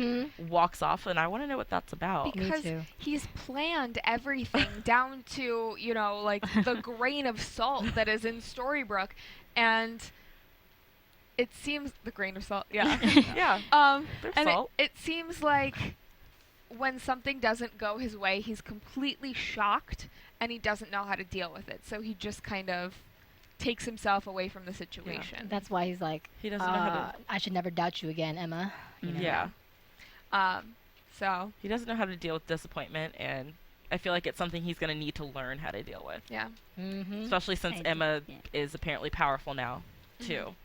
walks off. And I want to know what that's about. Because he's planned everything down to like the grain of salt that is in Storybrooke, and it seems the grain of salt, yeah. Yeah. And salt. it seems like when something doesn't go his way, he's completely shocked and he doesn't know how to deal with it. So he just kind of takes himself away from the situation. That's why he's like, He doesn't know how to. I should never doubt you again, Emma. You know? Yeah. So He doesn't know how to deal with disappointment, and I feel like it's something he's going to need to learn how to deal with. yeah. Mm-hmm. Especially since Emma is apparently powerful now, too.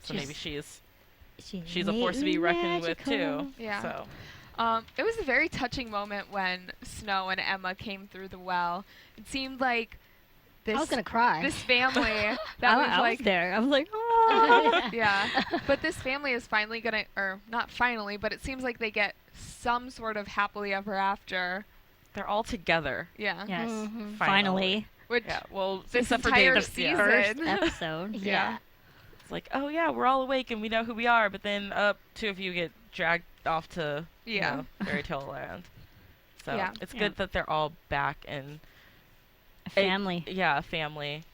So She's- maybe she's a force to be reckoned with, too. Yeah. So. It was a very touching moment when Snow and Emma came through the well. It seemed like I was gonna cry. this family that I was was like there. I was like, oh. yeah. But this family is finally gonna, or not finally, but it seems like they get some sort of happily ever after. They're all together. Yeah. Yes. Mhm. Finally. Which Yeah, well, this except for entire David. season. First episode. Yeah. It's like, oh yeah, we're all awake and we know who we are, but then two of you get dragged off to Yeah. fairy tale land. So Yeah. it's Yeah. good that they're all back and A family. a family.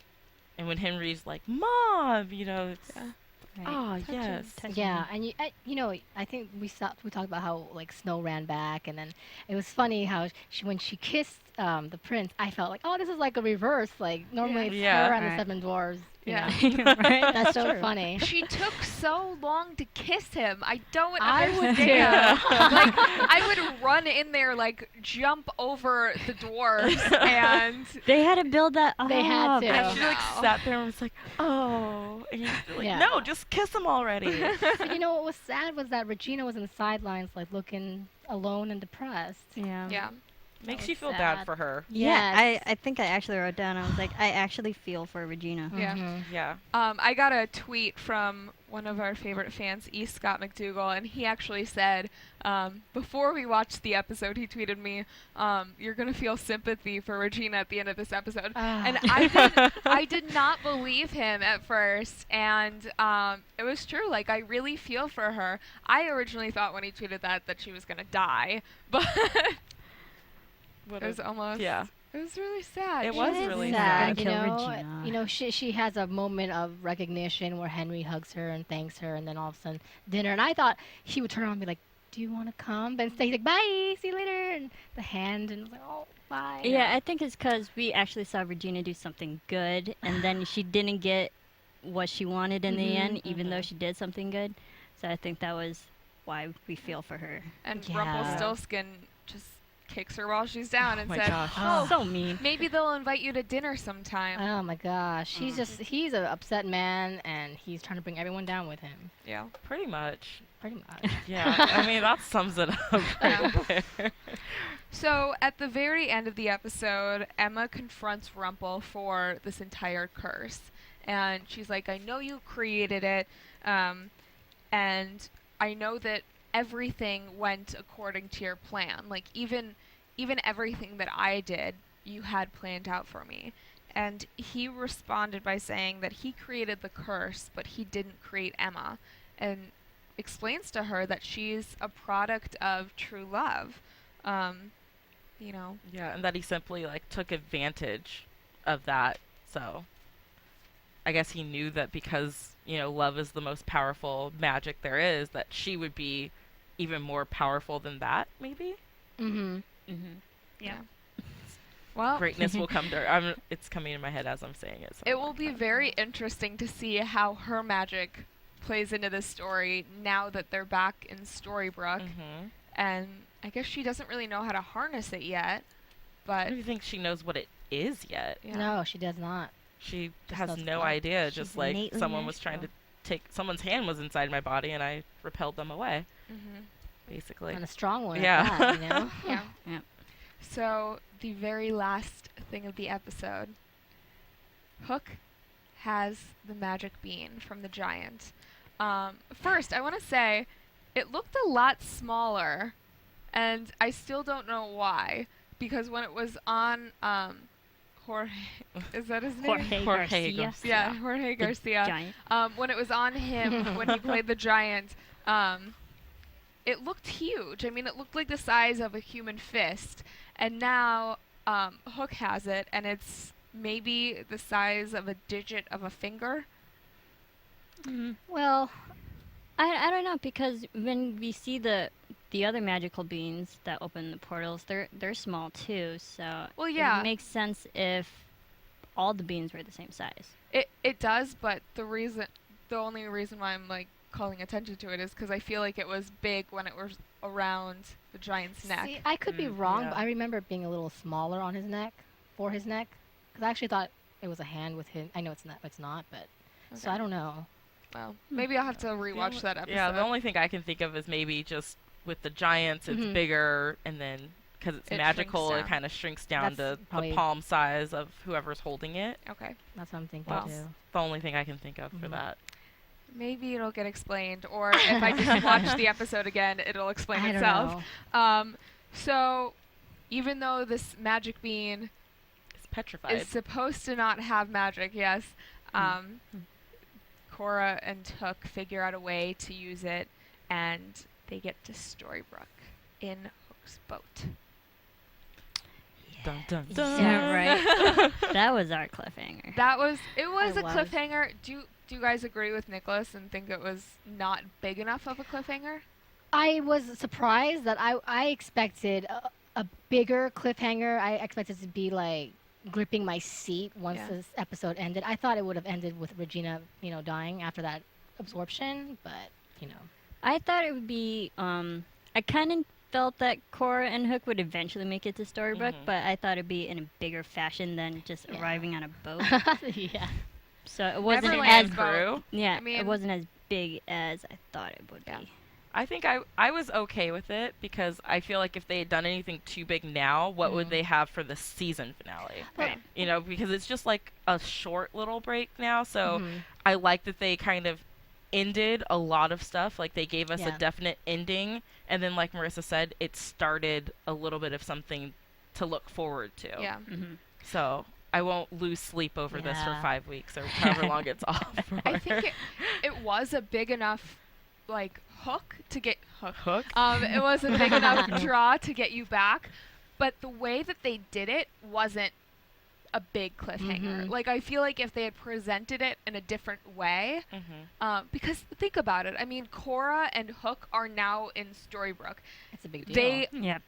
And when Henry's like, "Mom," it's Yeah. Right. ah Touching. yes, Yeah, and I think we talked about how like Snow ran back, and then it was funny how when she kissed the prince, I felt like, oh, this is like a reverse. Like normally it's Yeah. her and Right. the seven dwarves. you Yeah. know. Right? That's so true. funny. she took so long to kiss him. I don't I would understand. too. Like I would run in there, like jump over the dwarves, and They had to build that up. They had to. and she like No. sat there and was like, "Oh," and you're like, Yeah. "No, just kiss him already." But what was sad was that Regina was in the sidelines, like looking alone and depressed. Yeah. yeah. Makes was you feel sad. bad for her. Yeah, Yes. I think I actually wrote down, I was like, I actually feel for Regina. Yeah. Mhm. Yeah. I got a tweet from one of our favorite fans, E. Scott McDougal, and he actually said, before we watched the episode, he tweeted me, "You're gonna feel sympathy for Regina at the end of this episode," Ah. and I did not believe him at first, and it was true. Like I really feel for her. I originally thought when he tweeted that she was gonna die, but it was almost Yeah. It was really sad. It She was It is really sad, sad. Gonna kill Regina. She has a moment of recognition where Henry hugs her and thanks her, and then all of a sudden dinner. And I thought he would turn around and be like, "Do you want to come?" And say like, "Bye, see you later," and the hand, and I was like, "Oh, bye." Yeah, I think it's because we actually saw Regina do something good, and then she didn't get what she wanted in the end, even though she did something good. So I think that was why we feel for her. And Yeah. Rumpelstiltskin just kicks her while she's down and my said, gosh. "Oh, So mean. maybe they'll invite you to dinner sometime." Oh my gosh, he's an upset man, and he's trying to bring everyone down with him. Yeah. Pretty much. Pretty much. Yeah. I mean, that sums it up right there. So at the very end of the episode, Emma confronts Rumple for this entire curse. And she's like, "I know you created it, and I know that everything went according to your plan. Like even everything that I did, you had planned out for me." And he responded by saying that he created the curse, but he didn't create Emma, and explains to her that she's a product of true love. Yeah, and that he simply took advantage of that. So I guess he knew that because, love is the most powerful magic there is, that she would be even more powerful than that, maybe? Mhm. Yeah. Well, Greatness will come to her. It's coming in my head as I'm saying it. So it will be very interesting to see how her magic plays into this story now that they're back in Storybrooke. Mm-hmm. And I guess she doesn't really know how to harness it yet, I but don't even think she knows what it is yet. yeah. No, she does not. She Just has knows no love. idea. She's Just like innately someone was trying to someone's hand was inside my body and I repelled them away, Mhm. basically. And a strong one. Yeah. At that, Yeah. Yep. So the very last thing of the episode, Hook has the magic bean from the giant. First, I want to say it looked a lot smaller, and I still don't know why. Because when it was on Jorge, is that his name? Jorge Jorge Garcia. Garcia. Yeah, Jorge The Garcia. giant. When it was on him when he played the giant, it looked huge. I mean, it looked like the size of a human fist. And now Hook has it, and it's maybe the size of a digit of a finger. Mhm. Well, I don't know, because when we see the the other magical beings that open the portals, they're small too. So Well, yeah. it makes sense if all the beings were the same size. It does, but the only reason why I'm like calling attention to it is because I feel like it was big when it was around the giant's neck. See, I could be wrong, yeah. but I remember it being a little smaller on his neck, for his neck, because I actually thought it was a hand with him. I know it's not, but so Okay. I don't know. Well, maybe I'll have to rewatch that episode. Yeah, the only thing I can think of is maybe just with the giants, it's bigger, and then because it's It magical, shrinks it down. kind of shrinks down That's to probably- the palm size of whoever's holding it. Okay. That's what I'm thinking Well, too. The only thing I can think of for that. Maybe it'll get explained, or if I just watch the episode again, it'll explain I don't itself. know. So, even though this magic bean It's petrified. is supposed to not have magic, yes, Cora and Hook figure out a way to use it, and they get to Storybrooke in Hook's boat. Dun, dun, dun. Yeah, right. That was our cliffhanger. It was a was. cliffhanger. Do you guys agree with Nicholas and think it was not big enough of a cliffhanger? I was surprised that I expected a bigger cliffhanger. I expected it to be like gripping my seat once Yeah. this episode ended. I thought it would have ended with Regina, dying after that absorption, but I thought it would be. I kind of felt that Cora and Hook would eventually make it to Storybrooke, but I thought it'd be in a bigger fashion than just Yeah. arriving on a boat. yeah. So it wasn't Neverland's as boat. yeah. I mean- it wasn't as big as I thought it would Yeah. be. I think I was okay with it because I feel like if they had done anything too big now, what would they have for the season finale? Right. Because it's just like a short little break now. So I like that they kind of ended a lot of stuff. Like they gave us a Yeah. definite ending, and then like Marisa said, it started a little bit of something to look forward to. Yeah. So I won't lose sleep over this for Yeah. 5 weeks or however long it's off for. I think it was a big enough like hook to get hook. Hook? It was a big enough draw to get you back, but the way that they did it wasn't a big cliffhanger. Like I feel like if they had presented it in a different way, because think about it. I mean, Cora and Hook are now in Storybrooke. It's a big deal. They Yeah.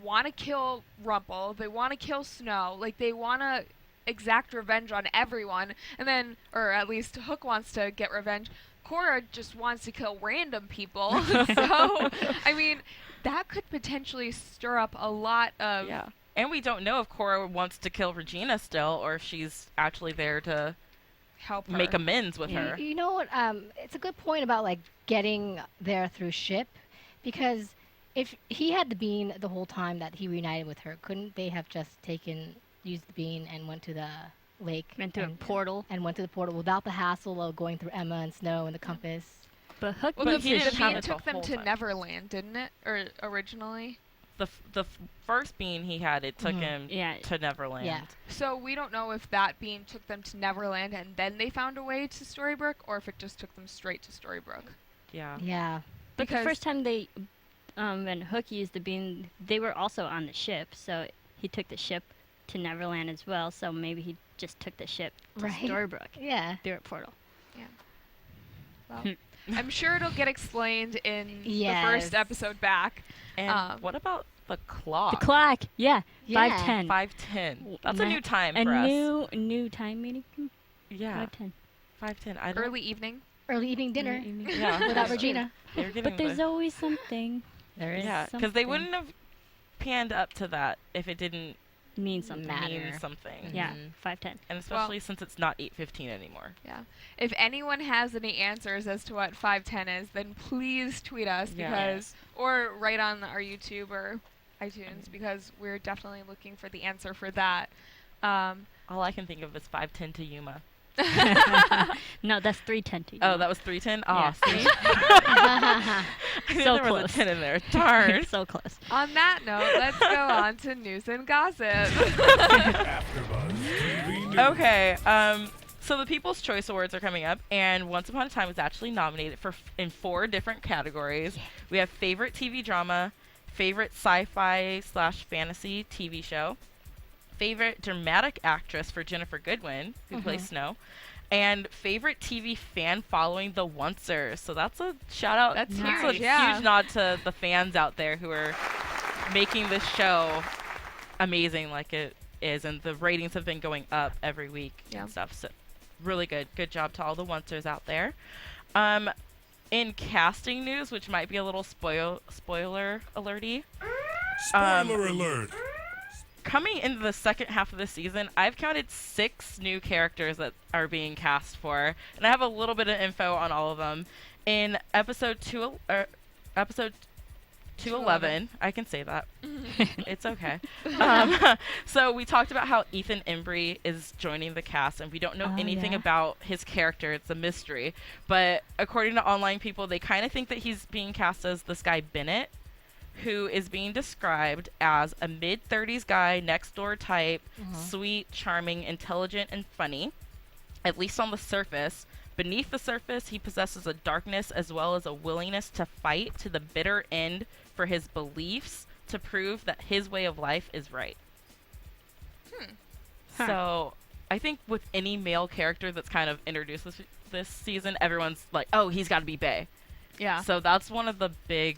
want to kill Rumple. They want to kill Snow. Like they want to exact revenge on everyone, and then, or at least Hook wants to get revenge. Cora just wants to kill random people. So, I mean, that could potentially stir up a lot of. Yeah. And we don't know if Cora wants to kill Regina still, or if she's actually there to help her. make amends with her. You know what? It's a good point about like getting there through ship, because if he had the bean the whole time that he reunited with her, couldn't they have just used the bean and went to the lake Went to a and- portal. and went to the portal without the hassle of going through Emma and Snow and the compass? But Hook Well, needs the he his didn't have bean it the took them whole to time. Neverland, didn't it? Or originally? The first bean he had, it took him Yeah. to Neverland. Yeah. So we don't know if that bean took them to Neverland and then they found a way to Storybrooke, or if it just took them straight to Storybrooke. Yeah. Yeah. But the Because- first time when Hook used the bean, they were also on the ship, so he took the ship to Neverland as well. So maybe he just took the ship to Right. Storybrooke Yeah. through a portal. Well, I'm sure it'll get explained in the Yes. first episode back. And what about the clock? The clock, yeah, Yeah. 5:10. 5:10. That's a Ni- new time a for us. new time meeting. Yeah. 5:10. 5:10. I don't. Early evening. Early evening dinner Yeah. without Regina. They're getting But there's the, always something. There is yeah, because they wouldn't have panned up to that if it didn't mean something. mean something. Yeah, 5:10. And especially since it's not 8:15 anymore. Yeah. If anyone has any answers as to what 510 is, then please tweet us Yeah. or write on our YouTube or iTunes, because we're definitely looking for the answer for that. All I can think of is 5:10 to Yuma. No, that's 3:10 to you. Oh, that was 3:10. Oh, Yeah. see? I knew So there was close. a 10 in there. Darn. So close. On that note, let's go on to news and gossip. AfterBuzz TV News. Okay, so the People's Choice Awards are coming up, and Once Upon a Time was actually nominated in 4 different categories. We have favorite TV drama, favorite sci-fi/fantasy TV show, favorite dramatic actress for Jennifer Goodwin, who plays Snow, And favorite TV fan following the Oncers. So that's a shout out. That's a huge, yeah. huge nod to the fans out there who are making this show amazing like it is. And the ratings have been going up every week and stuff. So really good. Good job to all the Oncers out there. In casting news, which might be a little spoiler alerty. Spoiler alert. Coming into the second half of the season, I've counted 6 new characters that are being cast for, and I have a little bit of info on all of them. In episode 211, I can say that. It's okay. So we talked about how Ethan Embry is joining the cast, and we don't know anything about his character. It's a mystery. But according to online people, they kind of think that he's being cast as this guy Bennett, who is being described as a mid-30s guy, next-door type, sweet, charming, intelligent, and funny, at least on the surface. Beneath the surface, he possesses a darkness as well as a willingness to fight to the bitter end for his beliefs to prove that his way of life is right. So I think with any male character that's kind of introduced this season, everyone's like, oh, he's got to be Bae. Yeah. So that's one of the big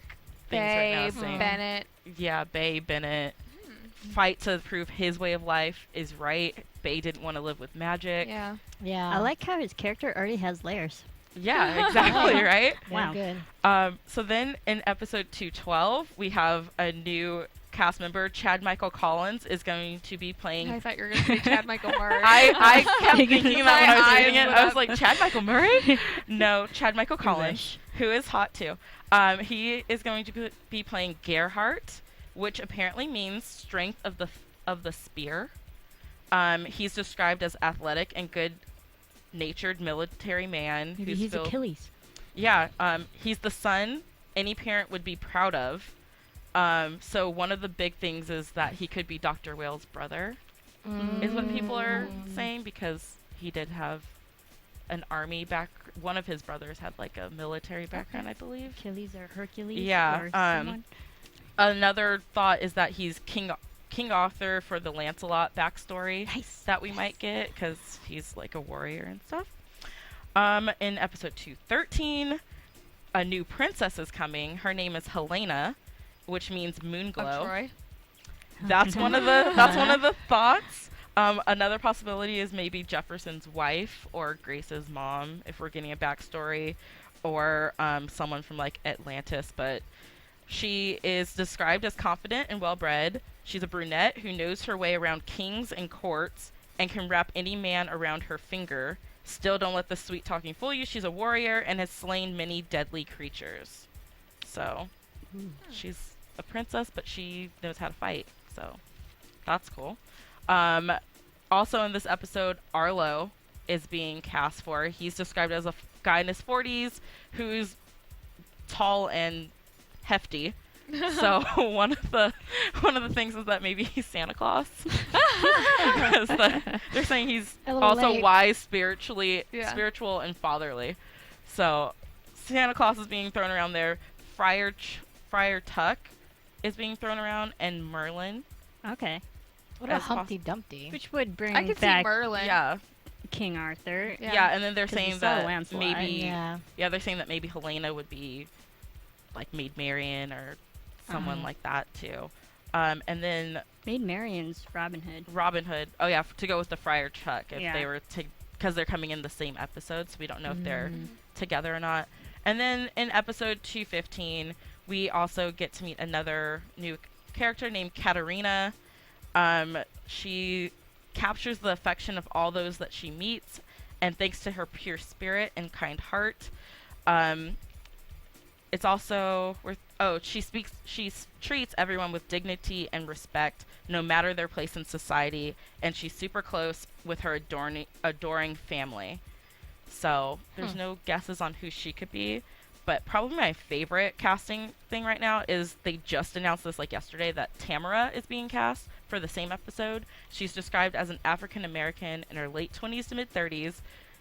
things right now. Bennett. Yeah, Bae Bennett. Fight to prove his way of life is right. Bae didn't want to live with magic. Yeah. I like how his character already has layers. Yeah, exactly, right? Wow. Good. So then in episode 212, we have a new cast member. Chad Michael Collins is going to be playing... I thought you were going to say Chad Michael Murray. I kept thinking that when I was reading it. I was up. like, Chad Michael Murray? No, Chad Michael Collins, who is hot too. He is going to be playing Gerhardt, which apparently means strength of the spear. He's described as athletic and good-natured military man. Maybe he's Achilles. Yeah, he's the son any parent would be proud of. So one of the big things is that he could be Dr. Whale's brother, is what people are saying, because he did have an army back. One of his brothers had like a military background, I believe. Achilles or Hercules. Yeah. Or someone. Another thought is that he's King Arthur for the Lancelot backstory that we might get, because he's like a warrior and stuff. In episode 213, a new princess is coming. Her name is Helena, which means moon glow. Troy. That's one of the thoughts. Another possibility is maybe Jefferson's wife or Grace's mom, if we're getting a backstory, or someone from like Atlantis. But she is described as confident and well-bred. She's a brunette who knows her way around kings and courts and can wrap any man around her finger. Still, don't let the sweet talking fool you. She's a warrior and has slain many deadly creatures. So, she's a princess, but she knows how to fight. So, that's cool. Also in this episode, Arlo is being cast for. He's described as a guy in his 40s who's tall and hefty. So one of the things is that maybe he's Santa Claus. They're saying he's also wise, spiritual, and fatherly. So Santa Claus is being thrown around there. Friar Tuck is being thrown around, and Merlin. Okay. What about Humpty Dumpty? Which would bring I could back see Merlin. Yeah. King Arthur. Yeah, and then they're 'Cause we saying saw that Lancelot. maybe they're saying that maybe Helena would be like Maid Marian or someone like that too. And then Maid Marian's Robin Hood. Robin Hood. Oh yeah, to go with the Friar Tuck if they were because they're coming in the same episode, so we don't know if they're together or not. And then in episode 215, we also get to meet another new character named Katerina. She captures the affection of all those that she meets, and thanks to her pure spirit and kind heart, it's also she treats everyone with dignity and respect, no matter their place in society, and she's super close with her adoring family. So there's no guesses on who she could be, but probably my favorite casting thing right now is they just announced this like yesterday that Tamara is being cast for the same episode. She's described as an African American in her late 20s to mid 30s.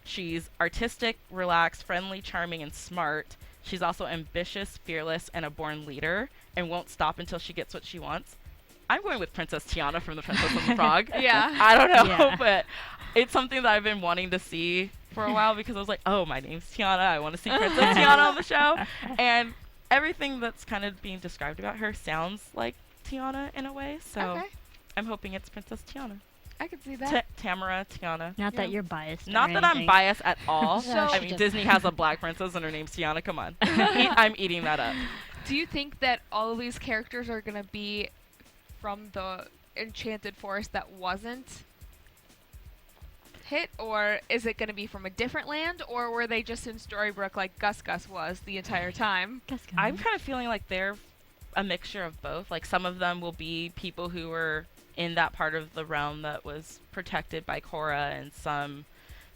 She's artistic, relaxed, friendly, charming, and smart. She's also ambitious, fearless, and a born leader, and won't stop until she gets what she wants. I'm going with Princess Tiana from The Princess and the Frog. Yeah. I don't know, Yeah. but it's something that I've been wanting to see for a while because I was like, oh, my name's Tiana. I want to see Princess Tiana on the show. And everything that's kind of being described about her sounds like Tiana in a way. So Okay. I'm hoping it's Princess Tiana. I could see that. Tamara, Tiana. Not that you're biased. Not or that I'm anything. biased at all. So- I She mean, just- Disney has a black princess and her name's Tiana. Come on. I'm eating that up. Do you think that all of these characters are going to be from the Enchanted Forest that wasn't hit, or is it going to be from a different land, or were they just in Storybrooke like Gus Gus was the entire time? I'm kind of feeling like they're a mixture of both. Like some of them will be people who were in that part of the realm that was protected by Cora, and some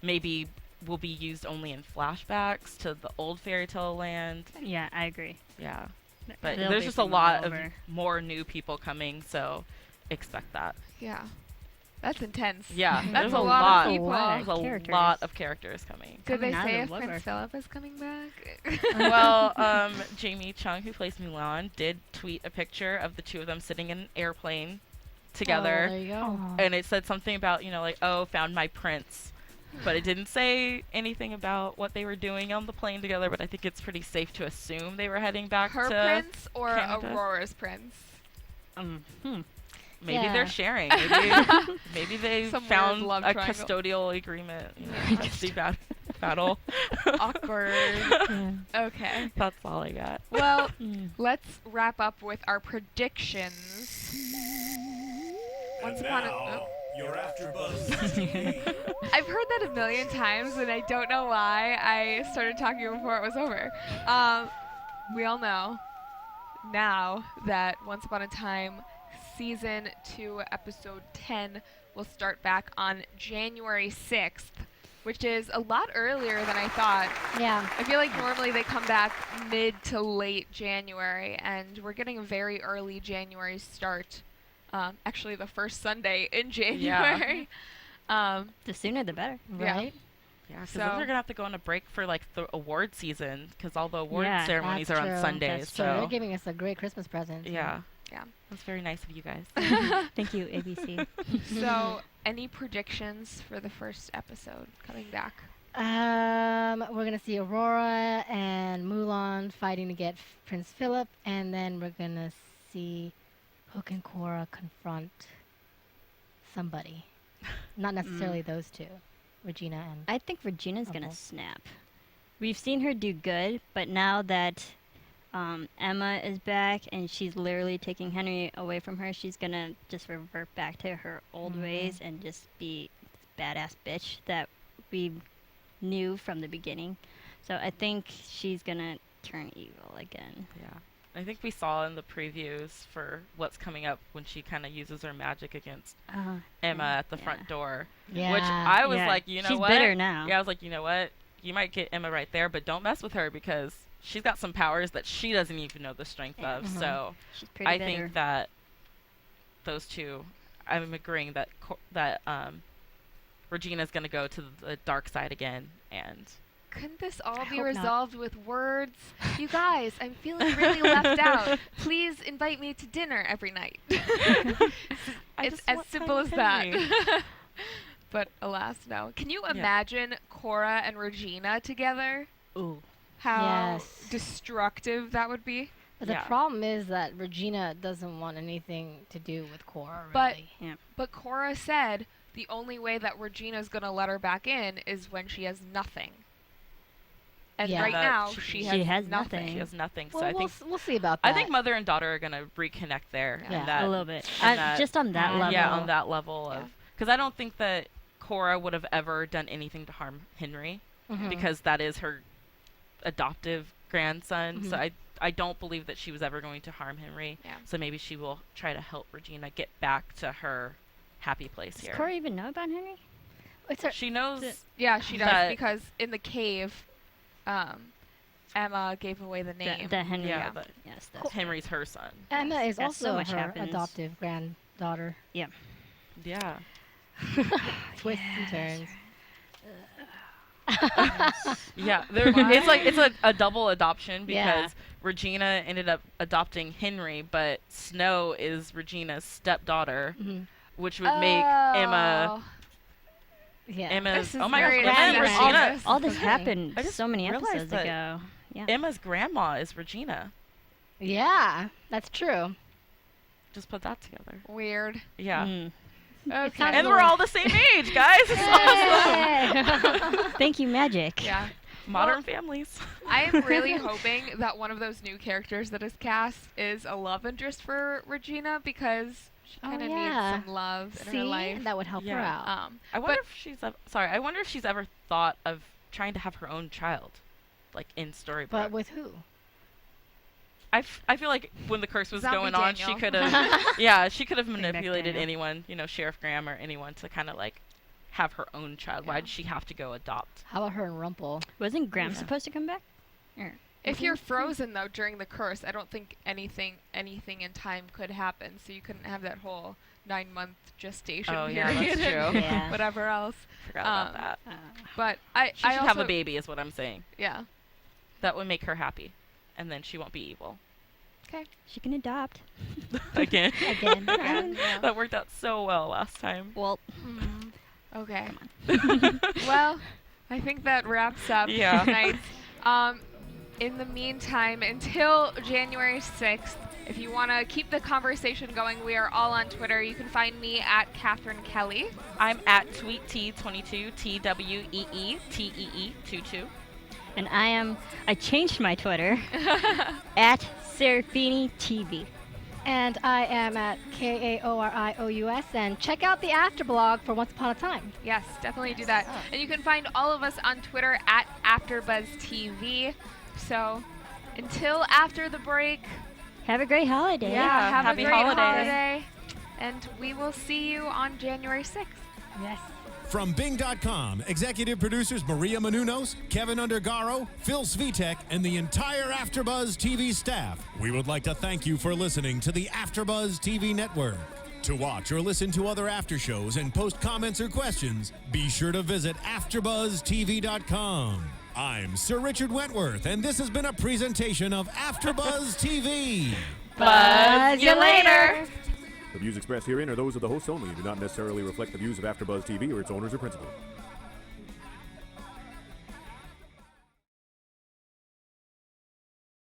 maybe will be used only in flashbacks to the old fairy tale land. Yeah, I agree. Yeah. But They'll there's be just a from lot all of over. more new people coming, so expect that. Yeah. That's intense. Yeah, That's there's a a lot lot. of people. There's a Characters. lot of characters coming. Did they Coming out say of if the Prince woodwork. Philip is coming back? Well, Jamie Chung, who plays Mulan, did tweet a picture of the two of them sitting in an airplane together. Oh, there you go. And it said something about, like, oh, found my prince. But it didn't say anything about what they were doing on the plane together, but I think it's pretty safe to assume they were heading back Her to prince or Canada? Aurora's prince? Maybe Yeah. they're sharing. Maybe they Some weird found love a triangle. custodial agreement. Rusty battle. Awkward. Yeah. Okay. That's all I got. Well, Mm. let's wrap up with our predictions. Once And upon a now, oh. your AFTERBUZZ TV. I've heard that a million times, and I don't know why I started talking before it was over. We all know now that Once Upon a Time Season 2, Episode 10 will start back on January 6th, which is a lot earlier than I thought. Yeah. I feel like normally they come back mid to late January, and we're getting a very early January start. Actually, the first Sunday in January. The sooner the better. Yeah. Right? Yeah, because So- then they're gonna have to go on a break for like the award season, because all the award Yeah, ceremonies That's are on true. Sundays. That's true. So They're giving us a great Christmas present. yeah, Yeah. that's very nice of you guys. Thank you, ABC. So, any predictions for the first episode coming back? We're gonna see Aurora and Mulan fighting to get Prince Philip, and then we're gonna see Hook and Cora confront somebody. Not necessarily those two, Regina and. I think Regina's gonna Okay. snap. We've seen her do good, but now that Emma is back and she's literally taking Henry away from her, she's gonna just revert back to her old ways and just be this badass bitch that we knew from the beginning. So I think she's gonna turn evil again. Yeah, I think we saw in the previews for what's coming up when she kind of uses her magic against Emma at the front door, Yeah. which I was Yeah. like, you know She's what? bitter now. Yeah, I was like, you know what? You might get Emma right there, but don't mess with her because she's got some powers that she doesn't even know the strength of. Mhm. So She's pretty I bitter. think that those two, I'm agreeing that Regina's gonna go to the dark side again, and Couldn't this all I be hope not. resolved with words? You guys, I'm feeling really left out. Please invite me to dinner every night. I It's just as want simple as time that. with Henry. But alas, no. Can you Yeah. imagine Cora and Regina together? Ooh. How Yes. destructive that would be? But the Yeah. problem is that Regina doesn't want anything to do with Cora, But- really. But Cora said the only way that Regina's going to let her back in is when she has nothing. And Yeah. right That now, she- she she has has nothing. nothing. She has nothing, so Well, I think we'll see about that. I think mother and daughter are gonna reconnect there. Yeah. And that, A little bit. and that- Just on that level. Yeah, on that level Yeah. of, because I don't think that Cora would have ever done anything to harm Henry, Mhm. because that is her adoptive grandson. So Mhm. I don't believe that she was ever going to harm Henry. Yeah. So maybe she will try to help Regina get back to her happy place Does here. Cora even know about Henry? It's her, She knows. Yeah, she does, That- because in the cave, Emma gave away the name. The Henry. Yeah, but Yes, that's Henry's her son. Emma is Yes, so also much her happens. adoptive granddaughter. Yeah. Twists and turns. Yeah, it's a double adoption because Yeah. Regina ended up adopting Henry, but Snow is Regina's stepdaughter, which would make Emma. Yeah. Emma's. This is Oh my very gosh! And then exciting. Regina. All this Okay. happened I just so many realized episodes that ago. Yeah. Emma's grandma is Regina. Yeah, that's true. Just put that together. Weird. Yeah. Mm. Okay. sounds And we're all the same age, guys. It's awesome. Thank you, Magic. Yeah. Modern families. I am really hoping that one of those new characters that is cast is a love interest for Regina because she kind of yeah. needs some love in See, her life. that would help her Yeah. out. I wonder if she's I wonder if she's ever thought of trying to have her own child, like in Storybrooke. But with who? I feel like when the curse was Zombie going on, she Daniel. could have she could have back manipulated Daniel. anyone, Sheriff Graham or anyone to kind of like have her own child. Why did she have to go adopt? How about her and Rumple? Wasn't Graham Yeah. supposed to come back? Or, If you're frozen though during the curse, I don't think anything in time could happen. So you couldn't have that whole 9-month gestation Oh, yeah, period that's and true. Yeah. whatever else. Forgot about Um, that. But I She should also have a baby, is what I'm saying. Yeah. That would make her happy, and then she won't be evil Okay. she can adopt. again. Again. Yeah. That worked out so well last time. Well, Okay. Well, I think that wraps up Yeah. tonight. In the meantime, until January 6th, if you want to keep the conversation going, we are all on Twitter. You can find me at Catherine Kelley. I'm at TweetT22, TWEETEE22. and I changed my Twitter at Serafini TV. And I am at KAORIOUS. And check out the Afterblog for Once Upon a Time. Yes, definitely do that. And you can find all of us on Twitter at AfterBuzz TV. So until after the break, Have a great holiday. have happy a great holiday. holiday. And we will see you on January 6th. Yes. From Bing.com, executive producers Maria Menounos, Kevin Undergaro, Phil Svitek, and the entire AfterBuzz TV staff, we would like to thank you for listening to the AfterBuzz TV network. To watch or listen to other after shows and post comments or questions, be sure to visit AfterBuzzTV.com. I'm Sir Richard Wentworth, and this has been a presentation of AfterBuzz TV. Buzz you later. The views expressed herein are those of the hosts only and do not necessarily reflect the views of AfterBuzz TV or its owners or principals.